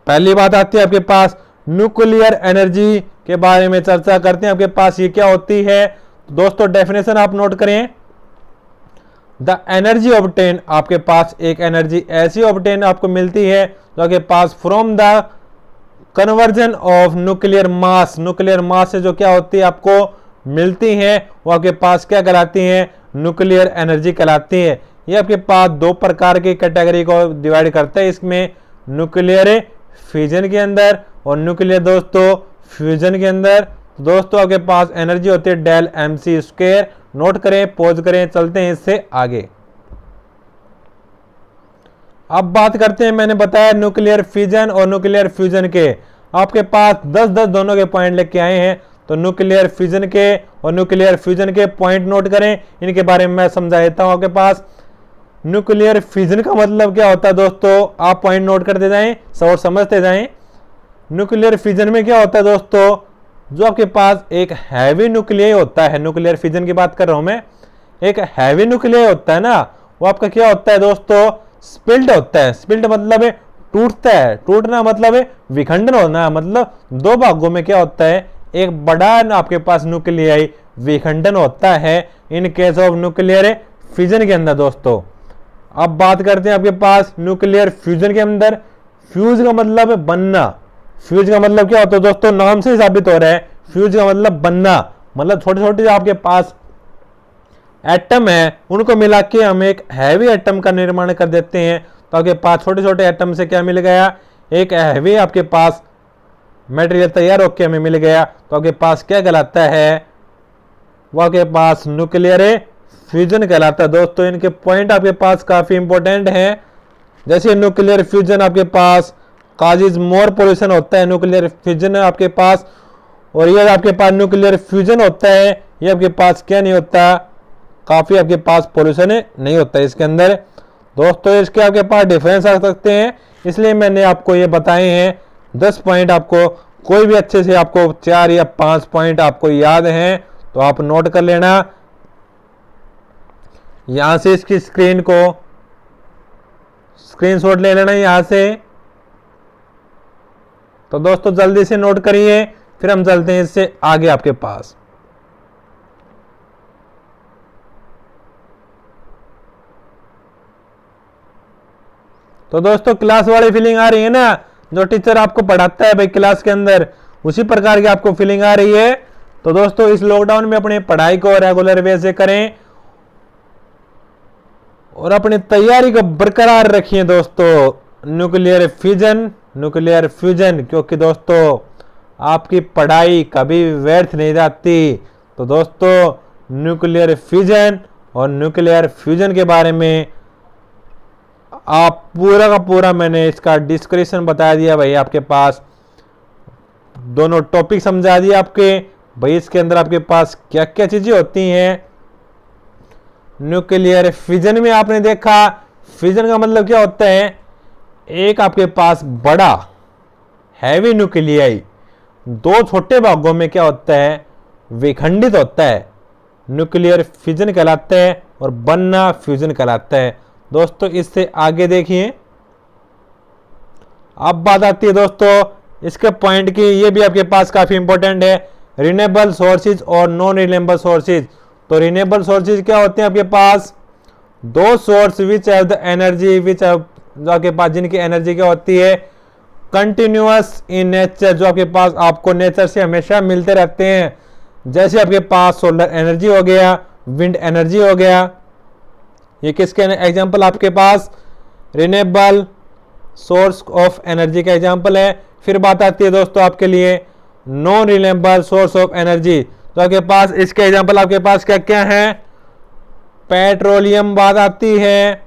[SPEAKER 1] पहली बात आती है आपके पास न्यूक्लियर एनर्जी के बारे में चर्चा करते हैं आपके पास, ये क्या होती है दोस्तों। डेफिनेशन आप नोट करें, द एनर्जी ऑब्टेन, आपके पास एक एनर्जी ऐसी ऑब्टेन आपको मिलती है जो आपके पास from the conversion of nuclear mass, nuclear mass से जो क्या होती है आपको मिलती है, वो आपके पास क्या कहलाती है, न्यूक्लियर एनर्जी कहलाती है। ये आपके पास 2 प्रकार की कैटेगरी को डिवाइड करता है, इसमें न्यूक्लियर फ्यूजन के अंदर और न्यूक्लियर दोस्तों फ्यूजन के अंदर। दोस्तों आपके पास एनर्जी होती है डेल mc², नोट करें, पॉज करें, चलते हैं इससे आगे। अब बात करते हैं, मैंने बताया न्यूक्लियर फिजन और न्यूक्लियर फ्यूजन के, आपके पास 10-10 दोनों के पॉइंट लेके आए हैं। तो न्यूक्लियर फिजन के और न्यूक्लियर फ्यूजन के पॉइंट नोट करें, इनके बारे में मैं समझा देता हूं आपके पास। न्यूक्लियर फिजन का मतलब क्या होता है दोस्तों, आप पॉइंट नोट करते जाएं और समझते जाएं। न्यूक्लियर फिजन में क्या होता है दोस्तों, जो आपके पास एक हैवी न्यूक्लियर होता है, न्यूक्लियर फिजन की बात कर रहा हूं मैं, एक हैवी न्यूक्लियर होता है ना, वो आपका क्या होता है दोस्तों, स्पिल्ट होता है। स्पिल्ट मतलब है टूटता है, टूटना मतलब है विखंडन होना, मतलब 2 भागों में क्या होता है, एक बड़ा आपके पास न्यूक्लियाई विखंडन होता है in case of nuclear fission के अंदर दोस्तों। अब बात करते हैं आपके पास न्यूक्लियर फ्यूजन के अंदर, फ्यूज का मतलब है बनना। फ्यूज का मतलब क्या होता है दोस्तों, नाम से साबित हो रहा है, फ्यूज का मतलब बनना, मतलब छोटे छोटे आपके पास एटम है, उनको मिला के हम एक हैवी एटम का निर्माण कर देते हैं। तो आपके पास छोटे छोटे एटम से क्या मिल गया, एक हैवी आपके पास मटेरियल तैयार होकर हमें मिल गया। तो आपके पास क्या कहलाता है, वो आपके पास न्यूक्लियर फ्यूजन कहलाता है दोस्तों। इनके पॉइंट आपके पास काफी इंपॉर्टेंट हैं, जैसे न्यूक्लियर फ्यूजन आपके पास काजिज मोर पॉल्यूशन होता है, न्यूक्लियर फ्यूजन आपके पास, और ये आपके पास न्यूक्लियर फ्यूजन होता है, ये आपके पास क्या नहीं होता, काफी आपके पास पॉल्यूशन नहीं होता है इसके अंदर दोस्तों। इसके आपके पास डिफरेंस आ सकते हैं, इसलिए मैंने आपको ये बताए हैं 10 पॉइंट। आपको कोई भी अच्छे से आपको 4 या 5 पॉइंट आपको याद हैं तो आप नोट कर लेना। यहां से इसकी स्क्रीन को स्क्रीनशॉट ले लेना यहां से। तो दोस्तों जल्दी से नोट करिए, फिर हम चलते हैं इससे आगे आपके पास। तो दोस्तों क्लास वाली फीलिंग आ रही है ना, जो टीचर आपको पढ़ाता है भाई क्लास के अंदर, उसी प्रकार की आपको फीलिंग आ रही है। तो दोस्तों इस लॉकडाउन में अपनी पढ़ाई को रेगुलर वे से करें और अपनी तैयारी को बरकरार रखिए दोस्तों। न्यूक्लियर फ्यूजन, क्योंकि दोस्तों आपकी पढ़ाई कभी व्यर्थ नहीं जाती। तो दोस्तों न्यूक्लियर फ्यूजन और न्यूक्लियर फ्यूजन के बारे में आप पूरा का पूरा मैंने इसका डिस्क्रिप्शन बता दिया भाई, आपके पास दोनों टॉपिक समझा दिए आपके भाई। इसके अंदर आपके पास क्या क्या चीजें होती हैं। न्यूक्लियर फिजन में आपने देखा, फिजन का मतलब क्या होता है, एक आपके पास बड़ा हैवी न्यूक्लियाई 2 छोटे भागों में क्या होता है, विखंडित होता है, न्यूक्लियर फिजन कहलाता है, और बनना फ्यूजन कहलाता है दोस्तों। इससे आगे देखिए, अब बात आती है दोस्तों इसके पॉइंट की, ये भी आपके पास काफी इंपॉर्टेंट है, रिन्यूएबल सोर्सेज और नॉन रिन्यूएबल सोर्सेज। तो रिन्यूएबल सोर्सेज क्या होते हैं आपके पास? दो source which have the energy which have, जो आपके पास जिनकी एनर्जी क्या होती है? कंटिन्यूअस इन नेचर, जो आपके पास आपको नेचर से हमेशा मिलते रहते हैं। जैसे आपके पास सोलर एनर्जी हो गया, विंड एनर्जी हो गया, ये किसके एग्जांपल आपके पास? रिन्यूएबल सोर्स ऑफ एनर्जी का एग्जांपल है। फिर बात आती है दोस्तों आपके लिए non renewable source of energy, तो आपके पास इसके एग्जांपल आपके पास क्या क्या है? पेट्रोलियम बात आती है,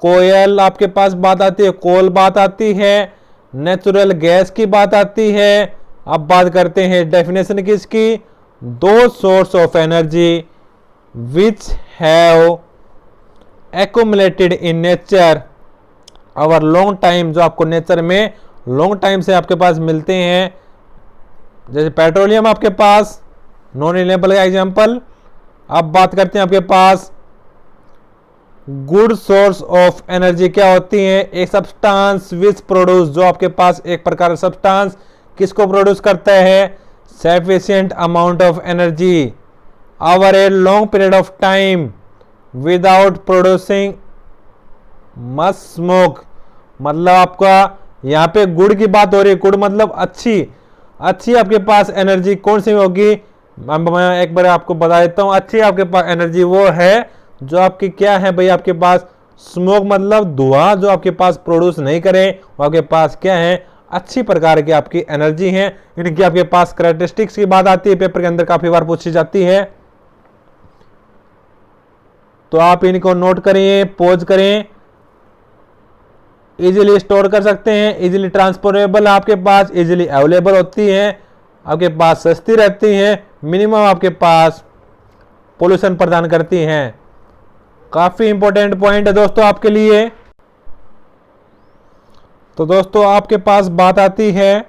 [SPEAKER 1] कोयल आपके पास बात आती है, कोल बात आती है, नेचुरल गैस की बात आती है। अब बात करते हैं डेफिनेशन किसकी? दो source of energy which have accumulated in nature over long time, जो आपको नेचर में लॉन्ग टाइम से आपके पास मिलते हैं। जैसे पेट्रोलियम आपके पास नॉन रिन्यूएबल का एग्जांपल। अब बात करते हैं आपके पास गुड सोर्स ऑफ एनर्जी क्या होती है? एक सब्सटेंस विच प्रोड्यूस, जो आपके पास एक प्रकार का सब्सटेंस किसको प्रोड्यूस करता है? Sufficient amount of energy over a long period of time without producing much smoke. मतलब आपका यहाँ पे गुड़ की बात हो रही है, गुड़ मतलब अच्छी आपके पास एनर्जी कौन सी होगी? मैं एक बार आपको बता देता हूँ। अच्छी आपके पास एनर्जी वो है जो आपकी क्या है भाई? आपके पास स्मोक मतलब धुआं जो आपके पास प्रोड्यूस नहीं करे, वो आपके पास क्या है? अच्छी प्रकार की आपकी एनर्जी है। इनकी आपके पास कैरेक्टरिस्टिक्स की बात आती है, पेपर के अंदर काफी बार पूछी जाती है, तो आप इनको नोट करिए, पॉज करें। इजीली स्टोर कर सकते हैं, इजीली ट्रांसपोर्टेबल आपके पास, इजीली अवेलेबल होती है, आपके पास सस्ती रहती है, मिनिमम आपके पास पोल्यूशन प्रदान करती हैं। काफी इंपॉर्टेंट पॉइंट है दोस्तों आपके लिए। तो दोस्तों आपके पास बात आती है,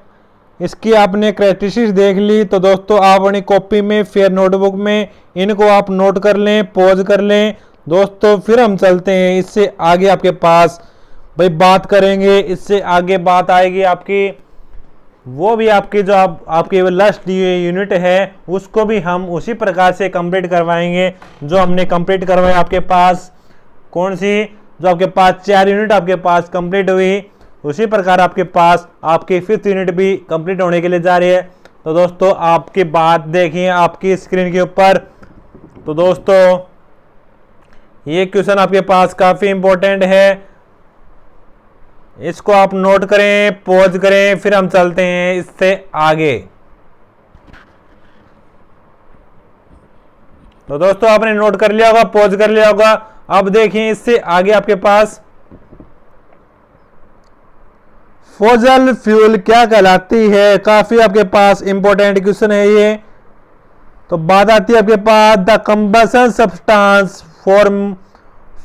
[SPEAKER 1] इसकी आपने कैरेक्टरिस्टिक्स देख ली, तो दोस्तों आप अपनी कॉपी में फिर नोटबुक में इनको आप नोट कर लें, पॉज कर लें दोस्तों। फिर हम चलते हैं इससे आगे आपके पास भाई बात करेंगे। इससे आगे बात आएगी आपकी वो भी आपकी जो आपकी लास्ट यूनिट है उसको भी हम उसी प्रकार से कंप्लीट करवाएंगे जो हमने कंप्लीट करवाया आपके पास। कौन सी? जो आपके पास 4 यूनिट आपके पास कंप्लीट हुई, उसी प्रकार आपके पास आपकी 5th यूनिट भी कंप्लीट होने के लिए जा रही है। तो दोस्तों आपकी बात देखिए आपकी स्क्रीन के ऊपर। तो दोस्तों ये क्वेश्चन आपके पास काफी इंपॉर्टेंट है, इसको आप नोट करें, पॉज करें, फिर हम चलते हैं इससे आगे। तो दोस्तों आपने नोट कर लिया होगा, पॉज कर लिया होगा। अब देखिए इससे आगे आपके पास फॉसिल फ्यूल क्या कहलाती है। काफी आपके पास इंपॉर्टेंट क्वेश्चन है ये। तो बात आती है आपके पास the combustion substance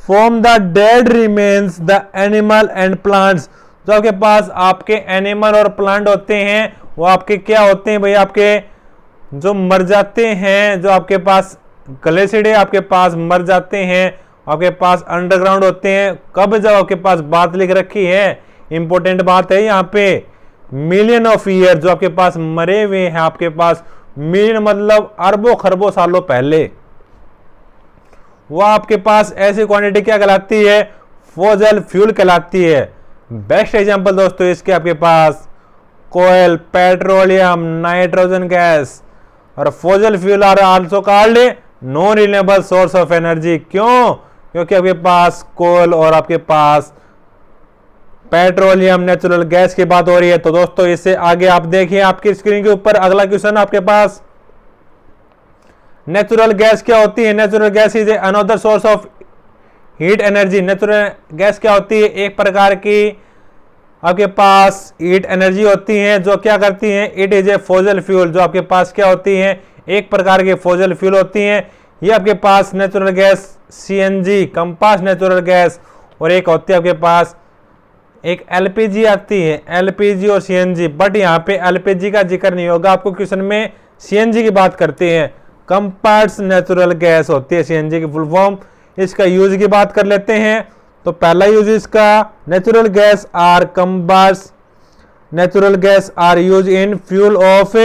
[SPEAKER 1] form the dead remains the animal and plants. जो आपके पास आपके एनिमल और प्लांट होते हैं वो आपके क्या होते हैं भाई? आपके जो मर जाते हैं, जो आपके पास ग्लेसिडे आपके पास मर जाते हैं, आपके पास अंडरग्राउंड होते हैं। कब? जब आपके पास बात लिख रखी है, इंपॉर्टेंट बात है यहाँ पे, मिलियन ऑफ ईयर, जो आपके पास मरे हुए हैं आपके पास, मिलियन मतलब अरबों खरबों सालों पहले, वो आपके पास ऐसी क्वांटिटी क्या कहलाती है? फॉसिल फ्यूल कहलाती है। बेस्ट एग्जांपल दोस्तों इसके आपके पास कोयल, पेट्रोलियम, नाइट्रोजन गैस और fossil fuel are also called non renewable source of energy. क्यों? क्योंकि आपके पास कोयल और आपके पास पेट्रोलियम, नेचुरल गैस की बात हो रही है। तो दोस्तों इससे आगे आप देखिए आपकी स्क्रीन के ऊपर अगला क्वेश्चन आपके पास, नेचुरल गैस क्या होती है? Natural gas is another source of heat energy. Natural gas क्या होती है? एक प्रकार की आपके पास हीट एनर्जी होती है जो क्या करती है? It is a fossil fuel. जो आपके पास क्या होती है? एक प्रकार के फॉसिल फ्यूल होती है। ये आपके पास natural gas CNG, compressed natural gas, और एक होती है आपके पास एक एलपीजी आती है, एलपीजी और सीएनजी। बट यहाँ पे एलपीजी का जिक्र नहीं होगा, आपको क्वेश्चन में सीएनजी की बात करते हैं। कंपार्ट्स नेचुरल गैस होती है सीएनजी की फुल फॉर्म। इसका यूज की बात कर लेते हैं। तो पहला यूज इसका, natural gas are compressed, natural gas are use in fuel of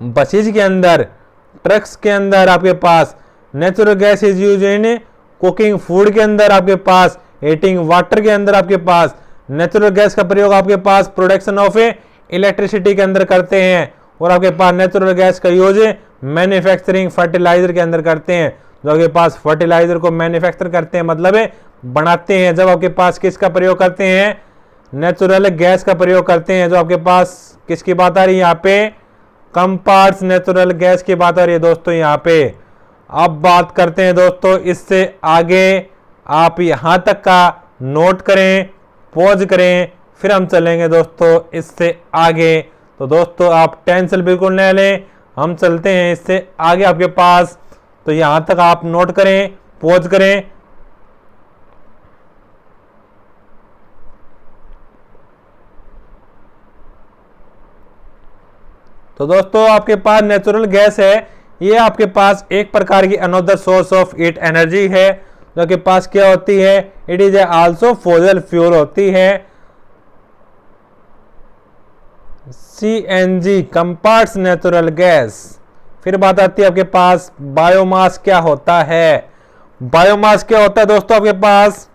[SPEAKER 1] buses के अंदर, ट्रक्स के अंदर, आपके पास natural gas is use in cooking food के अंदर, आपके पास हीटिंग वाटर के अंदर, आपके पास नेचुरल गैस का प्रयोग आपके पास प्रोडक्शन ऑफ इलेक्ट्रिसिटी के अंदर करते हैं, और आपके पास नेचुरल गैस का यूज मैन्युफैक्चरिंग फर्टिलाइजर के अंदर करते हैं। जो आपके पास फर्टिलाइजर को मैन्युफैक्चर करते हैं मतलब बनाते हैं, जब आपके पास किसका प्रयोग करते हैं, नेचुरल गैस का प्रयोग करते हैं। जो आपके पास किसकी बात आ रही है यहाँ पे, कंपार्ट्स नेचुरल गैस की बात आ रही है दोस्तों यहाँ पे। अब बात करते हैं दोस्तों इससे आगे, आप यहां तक का नोट करें, पॉज करें, फिर हम चलेंगे दोस्तों इससे आगे। तो दोस्तों आप टेंशन बिल्कुल न लें, हम चलते हैं इससे आगे आपके पास। तो यहां तक आप नोट करें, पॉज करें। तो दोस्तों आपके पास नेचुरल गैस है, ये आपके पास एक प्रकार की another source of heat energy है। जो के पास क्या होती है, it is also fossil fuel होती है। CNG compressed natural gas. फिर बात आती है आपके पास बायोमास क्या होता है। बायोमास क्या होता है दोस्तों, आपके पास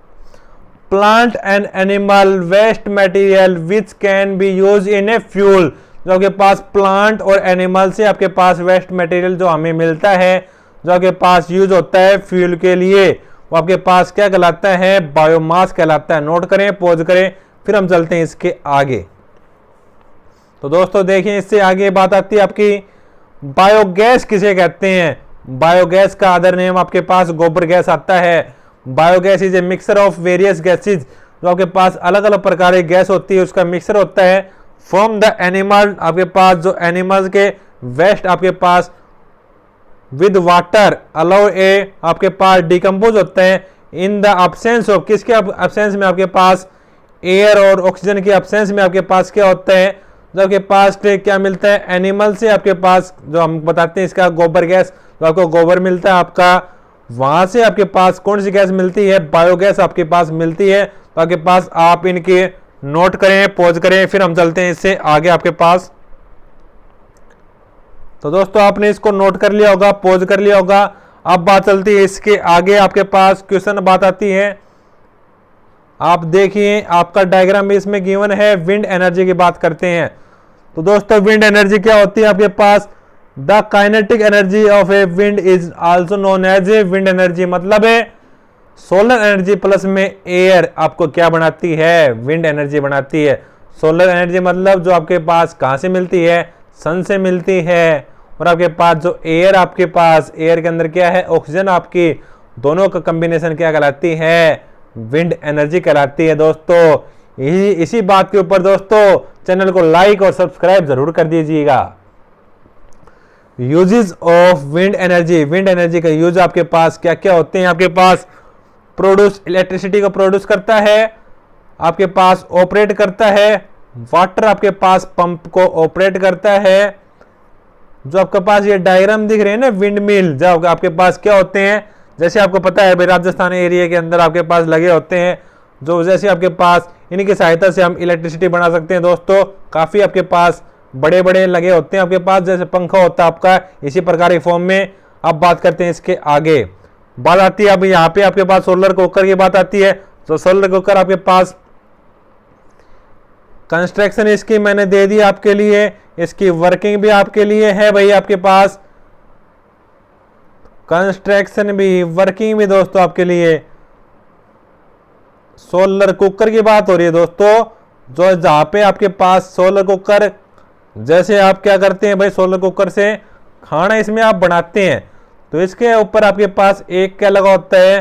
[SPEAKER 1] plant and animal waste material which can be use in a fuel. जो आपके पास प्लांट और एनिमल से आपके पास वेस्ट मटेरियल जो हमें मिलता है, जो आपके पास यूज होता है फ्यूल के लिए, वो आपके पास क्या कहलाता है, बायोमास कहलाता है। नोट करें, पॉज करें, फिर हम चलते हैं इसके आगे। तो दोस्तों देखिए इससे आगे बात आती है आपकी बायोगैस किसे कहते हैं। बायोगैस का अदर नेम आपके पास गोबर गैस आता है। Biogas is a mixer of various gases. जो आपके पास अलग अलग प्रकार की गैस होती है उसका मिक्सर होता है फ्रॉम द एनिमल। आपके पास जो एनिमल्स के वेस्ट आपके पास विद वाटर अलाउ ए आपके पास डिकम्पोज होते हैं इन द अब्सेंस ऑफ, किसके अब्सेंस में, आपके पास एयर और ऑक्सीजन के अब्सेंस में आपके पास क्या होता है, जो आपके पास क्या मिलता है, एनिमल से आपके पास जो हम बताते हैं इसका गोबर गैस, जो आपको गोबर मिलता है आपका, वहां से आपके पास कौन सी गैस मिलती है, बायोगैस आपके पास मिलती है। तो आपके पास आप इनके नोट करें, पॉज करें, फिर हम चलते हैं इससे आगे आपके पास। तो दोस्तों आपने इसको नोट कर लिया होगा, पॉज कर लिया होगा। अब बात चलती है इसके आगे आपके पास क्वेश्चन बात आती है। आप देखिए आपका डायग्राम भी इसमें गिवन है, विंड एनर्जी की बात करते हैं। तो दोस्तों विंड एनर्जी क्या होती है आपके पास, the kinetic energy of a wind is also known as a wind energy. मतलब है सोलर एनर्जी प्लस में एयर आपको क्या बनाती है, विंड एनर्जी बनाती है। सोलर एनर्जी मतलब जो आपके पास कहां से मिलती है, सन से मिलती है। और आपके पास जो एयर, आपके पास एयर के अंदर क्या है, ऑक्सीजन, आपकी दोनों का कॉम्बिनेशन क्या कहलाती है, विंड एनर्जी कहलाती है। दोस्तों इसी बात के ऊपर दोस्तों चैनल को लाइक और सब्सक्राइब जरूर कर दीजिएगा। Uses of wind energy, wind energy का यूज आपके पास क्या क्या होते हैं, आपके पास प्रोड्यूस, इलेक्ट्रिसिटी को प्रोड्यूस करता है, आपके पास ऑपरेट करता है, वाटर आपके पास पंप को ऑपरेट करता है। जो आपके पास ये डायग्राम दिख रहे हैं ना, विंड मिल, जब आपके पास क्या होते हैं, जैसे आपको पता है भाई राजस्थान एरिया के अंदर आपके पास लगे होते हैं, जो जैसे आपके पास इनकी सहायता से हम इलेक्ट्रिसिटी बना सकते हैं। दोस्तों काफी आपके पास बड़े बड़े लगे होते हैं आपके पास, जैसे पंखा होता है आपका, इसी प्रकार के फॉर्म में। अब बात करते हैं इसके आगे, बात आती है अब यहाँ पे आपके पास सोलर कुकर की बात आती है। तो सोलर कुकर आपके पास कंस्ट्रक्शन इसकी मैंने दे दी आपके लिए, इसकी वर्किंग भी आपके लिए है भाई, आपके पास कंस्ट्रक्शन भी, वर्किंग भी दोस्तों आपके लिए। सोलर कुकर की बात हो रही है दोस्तों, जो जहां पे आपके पास सोलर कुकर, जैसे आप क्या करते हैं भाई, सोलर कुकर से खाना इसमें आप बनाते हैं, तो इसके ऊपर आपके पास एक क्या लगा होता है,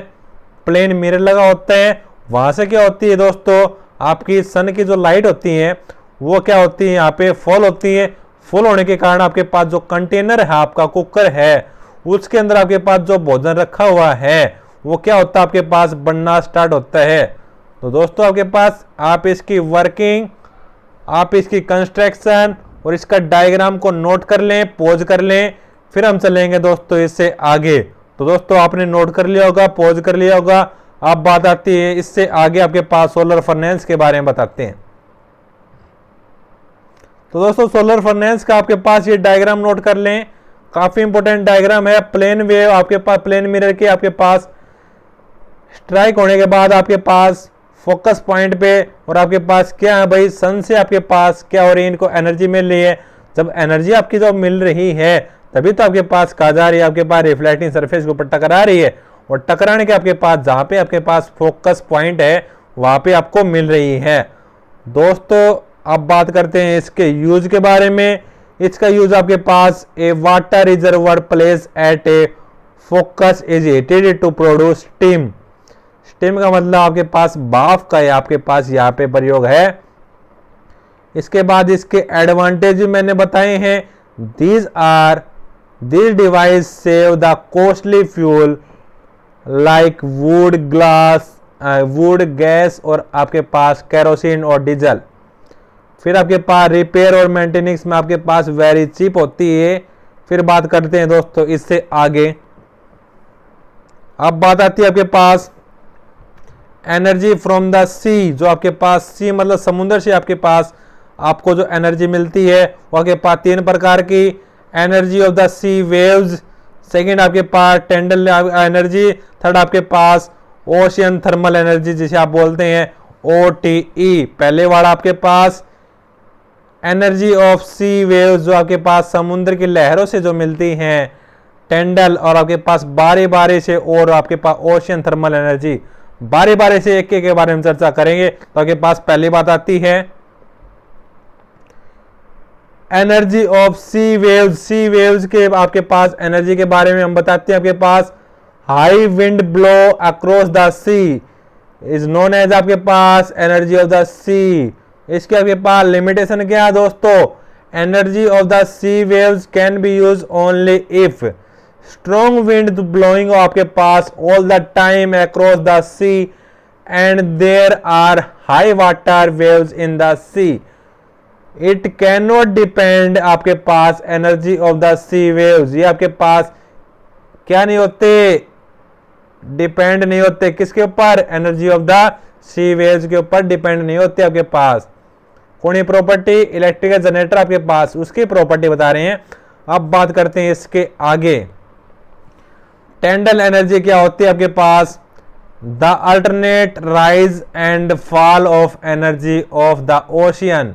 [SPEAKER 1] प्लेन मिरर लगा होता है। वहां से क्या होती है दोस्तों, आपकी सन की जो लाइट होती है वो क्या होती है, यहाँ पे फॉल होती है। फॉल होने के कारण आपके पास जो कंटेनर है, आपका कुकर है, उसके अंदर आपके पास जो भोजन रखा हुआ है वो क्या होता है, आपके पास बनना स्टार्ट होता है। तो दोस्तों आपके पास आप इसकी वर्किंग, आप इसकी कंस्ट्रक्शन और इसका डायग्राम को नोट कर लें, पॉज कर लें, फिर हम चलेंगे दोस्तों इससे आगे। तो दोस्तों आपने नोट कर लिया होगा, पॉज कर लिया होगा। अब बात आती है इससे आगे आपके पास सोलर फर्नेस के बारे में बताते हैं। तो दोस्तों सोलर फर्नेस का आपके पास ये डायग्राम नोट कर लें, काफी इंपॉर्टेंट डायग्राम है। प्लेन वेव आपके पास, प्लेन मिरर के आपके पास स्ट्राइक होने के बाद आपके पास फोकस पॉइंट पे, और आपके पास क्या है भाई, सन से आपके पास क्या हो रही है, इनको एनर्जी मिल रही है। जब एनर्जी आपकी जब मिल रही है तभी तो आपके पास कहा जा रही है आपके पास रिफ्लेक्टिंग सरफेस के ऊपर टकरा रही है, और टकराने के आपके पास जहां पे आपके पास फोकस पॉइंट है वहां पे आपको मिल रही है। दोस्तों अब बात करते हैं इसके यूज के बारे में। इसका यूज आपके पास, a water reservoir place at a focus is heated to produce steam. Steam का मतलब आपके पास भाप का है, आपके पास यहाँ पे प्रयोग है। इसके बाद इसके एडवांटेज मैंने बताए हैं। This device save the costly fuel like would, glass, would, gas और आपके पास केरोसिन और डीजल। फिर आपके पास रिपेयर और मेंटेनेंस में आपके पास वेरी चीप होती है। फिर बात करते हैं दोस्तों इससे आगे। अब बात आती है आपके पास एनर्जी फ्रॉम द सी। जो आपके पास सी मतलब समुद्र से आपके पास आपको जो एनर्जी मिलती है वो आपके पास 3 प्रकार की, energy of the sea waves, second आपके पास टेंडल एनर्जी, थर्ड आपके पास ओशियन थर्मल एनर्जी जिसे आप बोलते हैं OTE। पहले वाला आपके पास एनर्जी ऑफ सी वेव्स जो आपके पास समुद्र की लहरों से जो मिलती हैं, टेंडल, और आपके पास बारी बारी से, और आपके पास ओशियन थर्मल एनर्जी। बारी बारी से एक के बारे में चर्चा करेंगे। तो आपके पास पहली बात आती है energy of sea waves. Sea waves के आपके पास एनर्जी के बारे में हम बताते हैं। आपके पास high wind blow across the sea is known as आपके पास एनर्जी ऑफ द सी। इसके आपके पास लिमिटेशन क्या है दोस्तों, energy of the sea waves can be use only if strong wind blowing आपके पास all the time across the sea and there are high water waves in the sea. It can not depend आपके पास energy of the sea waves, ये आपके पास क्या नहीं होते, डिपेंड नहीं होते किसके ऊपर, energy of the sea waves के ऊपर डिपेंड नहीं होते। आपके पास कौन सी प्रॉपर्टी, इलेक्ट्रिकल जनरेटर आपके पास उसकी प्रॉपर्टी बता रहे हैं। अब बात करते हैं इसके आगे। टेंडल एनर्जी क्या होती है आपके पास, the alternate rise and fall of energy of the ocean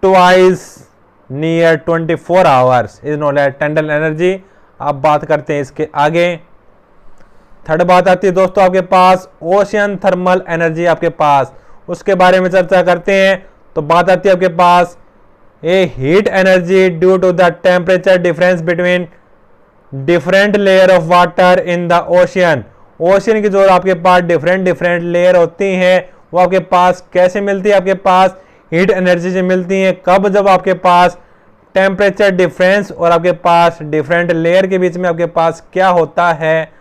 [SPEAKER 1] twice near 24 hours is known as tidal energy. अब बात करते हैं इसके आगे। थर्ड बात आती है दोस्तों आपके पास ओशियन थर्मल एनर्जी आपके पास, उसके बारे में चर्चा करते हैं। तो बात आती है आपके पास a heat energy due to the temperature difference between different layer of water in the ocean. Ocean की जो आपके पास डिफरेंट लेयर होती हैं वो आपके पास कैसे मिलती है, आपके पास हीट एनर्जी से मिलती है। कब, जब आपके पास टेम्परेचर डिफरेंस और आपके पास डिफरेंट लेयर के बीच में आपके पास क्या होता है,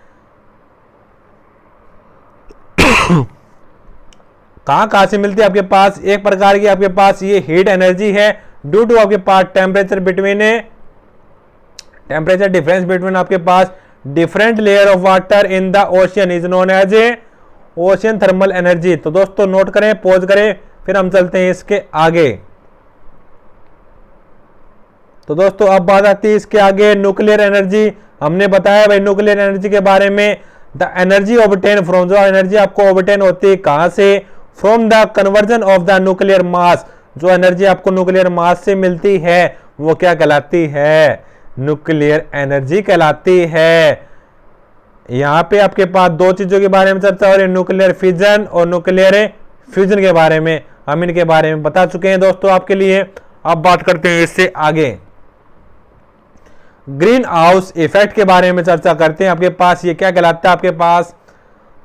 [SPEAKER 1] कहां से मिलती है आपके पास, एक प्रकार की आपके पास ये हीट एनर्जी है ड्यू टू आपके पास टेम्परेचर डिफरेंस बिटवीन आपके पास different layer of water in the ocean is known as a ocean thermal energy. तो दोस्तों नोट करें, पॉज करें, फिर हम चलते हैं इसके आगे। तो दोस्तों अब बात आती है इसके आगे न्यूक्लियर एनर्जी। हमने बताया भाई न्यूक्लियर एनर्जी के बारे में, द एनर्जी ऑब्टेन फ्रॉम, जो एनर्जी आपको ऑब्टेन होती है कहां से, from the conversion of the nuclear mass. जो एनर्जी आपको न्यूक्लियर मास से मिलती है वो क्या कहलाती है, न्यूक्लियर एनर्जी कहलाती है। यहां पे आपके पास 2 चीजों के बारे में चर्चा हो रही है, न्यूक्लियर फिजन और न्यूक्लियर फ्यूजन के बारे में हम इनके बारे में बता चुके हैं दोस्तों आपके लिए। अब बात करते हैं इससे आगे, ग्रीन हाउस इफेक्ट के बारे में चर्चा करते हैं। आपके पास ये क्या कहलाता है, आपके पास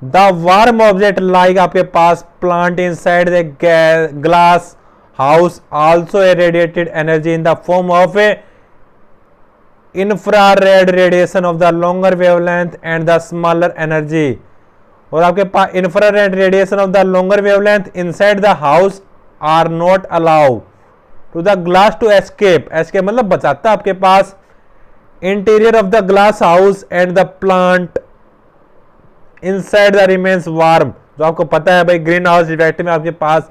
[SPEAKER 1] द वार्म ऑब्जेक्ट लाइक आपके पास plant inside the glass house also radiated energy in the form of a infrared radiation of the longer wavelength and the smaller energy. और आपके पास infrared radiation of the longer wavelength inside the house are not allow to the glass to escape. Escape मतलब बचाता आपके पास interior of the glass house and the plant inside the remains warm. जो आपको पता है भाई ग्रीन हाउस इफेक्ट में आपके पास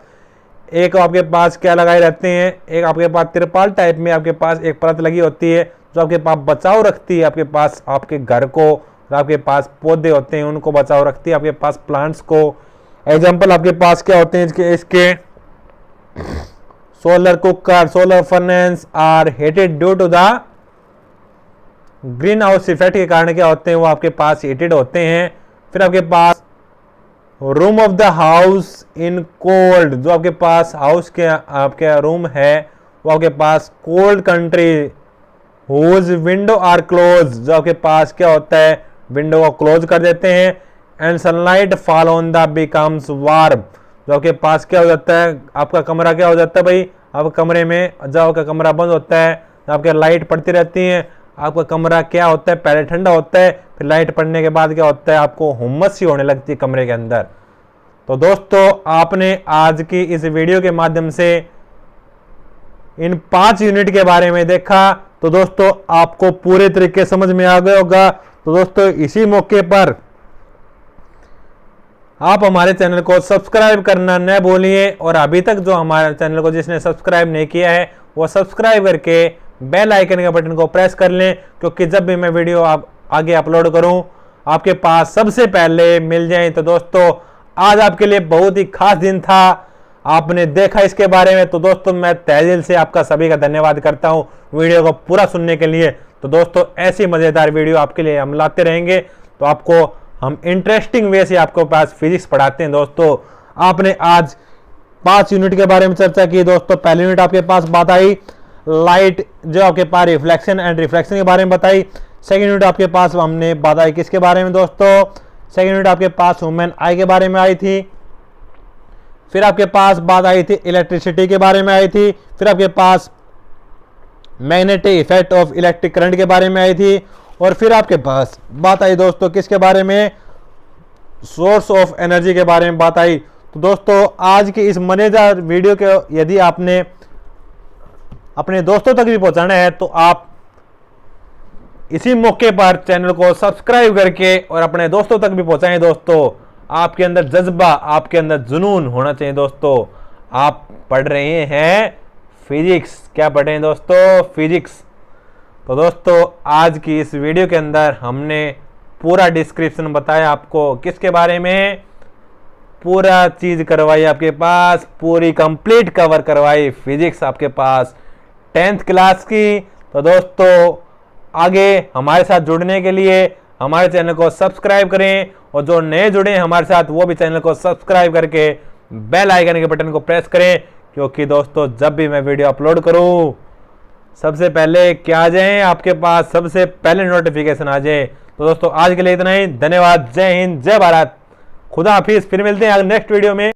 [SPEAKER 1] एक आपके पास क्या लगाए रहते हैं, एक आपके पास तिरपाल टाइप में आपके पास एक परत लगी होती है जो आपके पास बचाव रखती है आपके पास आपके घर को, आपके पास पौधे होते हैं उनको बचाव रखती है आपके पास प्लांट्स को। एग्जांपल आपके पास क्या होते हैं इसके solar cooker, solar furnace are heated due to the green house effect के कारण क्या होते हैं वो आपके पास हीटेड होते हैं। फिर आपके पास room of the house in cold, जो आपके पास हाउस के आपके रूम है वो आपके पास cold country whose window are close, जो आपके पास क्या होता है विंडो को क्लोज कर देते हैं। And sunlight fall on the becomes warm, जो आपके पास क्या हो जाता है आपका कमरा क्या हो जाता है भाई, आपके कमरे में जब आपका कमरा बंद होता है आपके लाइट पड़ती रहती है, आपका कमरा क्या होता है पहले ठंडा होता है, फिर लाइट पड़ने के बाद क्या होता है आपको हुम्मस सी होने लगती है कमरे के अंदर। तो दोस्तों आपने आज की इस वीडियो के माध्यम से इन 5 यूनिट के बारे में देखा, तो दोस्तों आपको पूरे तरीके समझ में आ गया होगा। तो दोस्तों इसी मौके पर आप हमारे चैनल को सब्सक्राइब करना न भूलिए, और अभी तक जो हमारे चैनल को जिसने सब्सक्राइब नहीं किया है वो सब्सक्राइब करके बेल आइकन के बटन को प्रेस कर लें, क्योंकि जब भी मैं वीडियो आप आगे अपलोड करूं आपके पास सबसे पहले मिल जाए। तो दोस्तों आज आपके लिए बहुत ही खास दिन था, आपने देखा इसके बारे में, तो दोस्तों मैं तहे दिल से आपका सभी का धन्यवाद करता हूं वीडियो को पूरा सुनने के लिए। तो दोस्तों ऐसी मजेदार वीडियो आपके लिए हम लाते रहेंगे, तो आपको हम इंटरेस्टिंग वे से आपको पास फिजिक्स पढ़ाते हैं। दोस्तों आपने आज 5 यूनिट के बारे में चर्चा की। दोस्तों पहली यूनिट आपके पास बात आई लाइट, जो आपके पास रिफ्लेक्शन एंड रिफ्लेक्शन के बारे में बताई। सेकंड यूनिट आपके पास हमने बात आई किसके बारे में दोस्तों, सेकंड यूनिट आपके पास ह्यूमन आई के बारे में आई थी। फिर आपके पास बात आई थी इलेक्ट्रिसिटी के बारे में आई थी। फिर आपके पास magnetic effect of electric current के बारे में आई थी। और फिर आपके पास बात आई दोस्तों किसके बारे में, सोर्स ऑफ एनर्जी के बारे में बात आई। तो दोस्तों आज की इस मजेदार वीडियो के यदि आपने अपने दोस्तों तक भी पहुंचाना है तो आप इसी मौके पर चैनल को सब्सक्राइब करके और अपने दोस्तों तक भी पहुंचाएं। दोस्तों आपके अंदर जज्बा, आपके अंदर जुनून होना चाहिए। दोस्तों आप पढ़ रहे हैं फिजिक्स, क्या पढ़ रहे हैं दोस्तों, फिजिक्स। तो दोस्तों आज की इस वीडियो के अंदर हमने पूरा डिस्क्रिप्शन बताया आपको किसके बारे में, पूरा चीज करवाई आपके पास, पूरी कंप्लीट कवर करवाई फिजिक्स आपके पास 10th क्लास की। तो दोस्तों आगे हमारे साथ जुड़ने के लिए हमारे चैनल को सब्सक्राइब करें, और जो नए जुड़े हैं हमारे साथ वो भी चैनल को सब्सक्राइब करके बेल आइकन के बटन को प्रेस करें, क्योंकि दोस्तों जब भी मैं वीडियो अपलोड करूं सबसे पहले क्या आ जाए आपके पास, सबसे पहले नोटिफिकेशन आ जाए। तो दोस्तों आज के लिए इतना ही, धन्यवाद, जय हिंद, जय भारत, खुदा हाफिज। फिर मिलते हैं नेक्स्ट वीडियो में।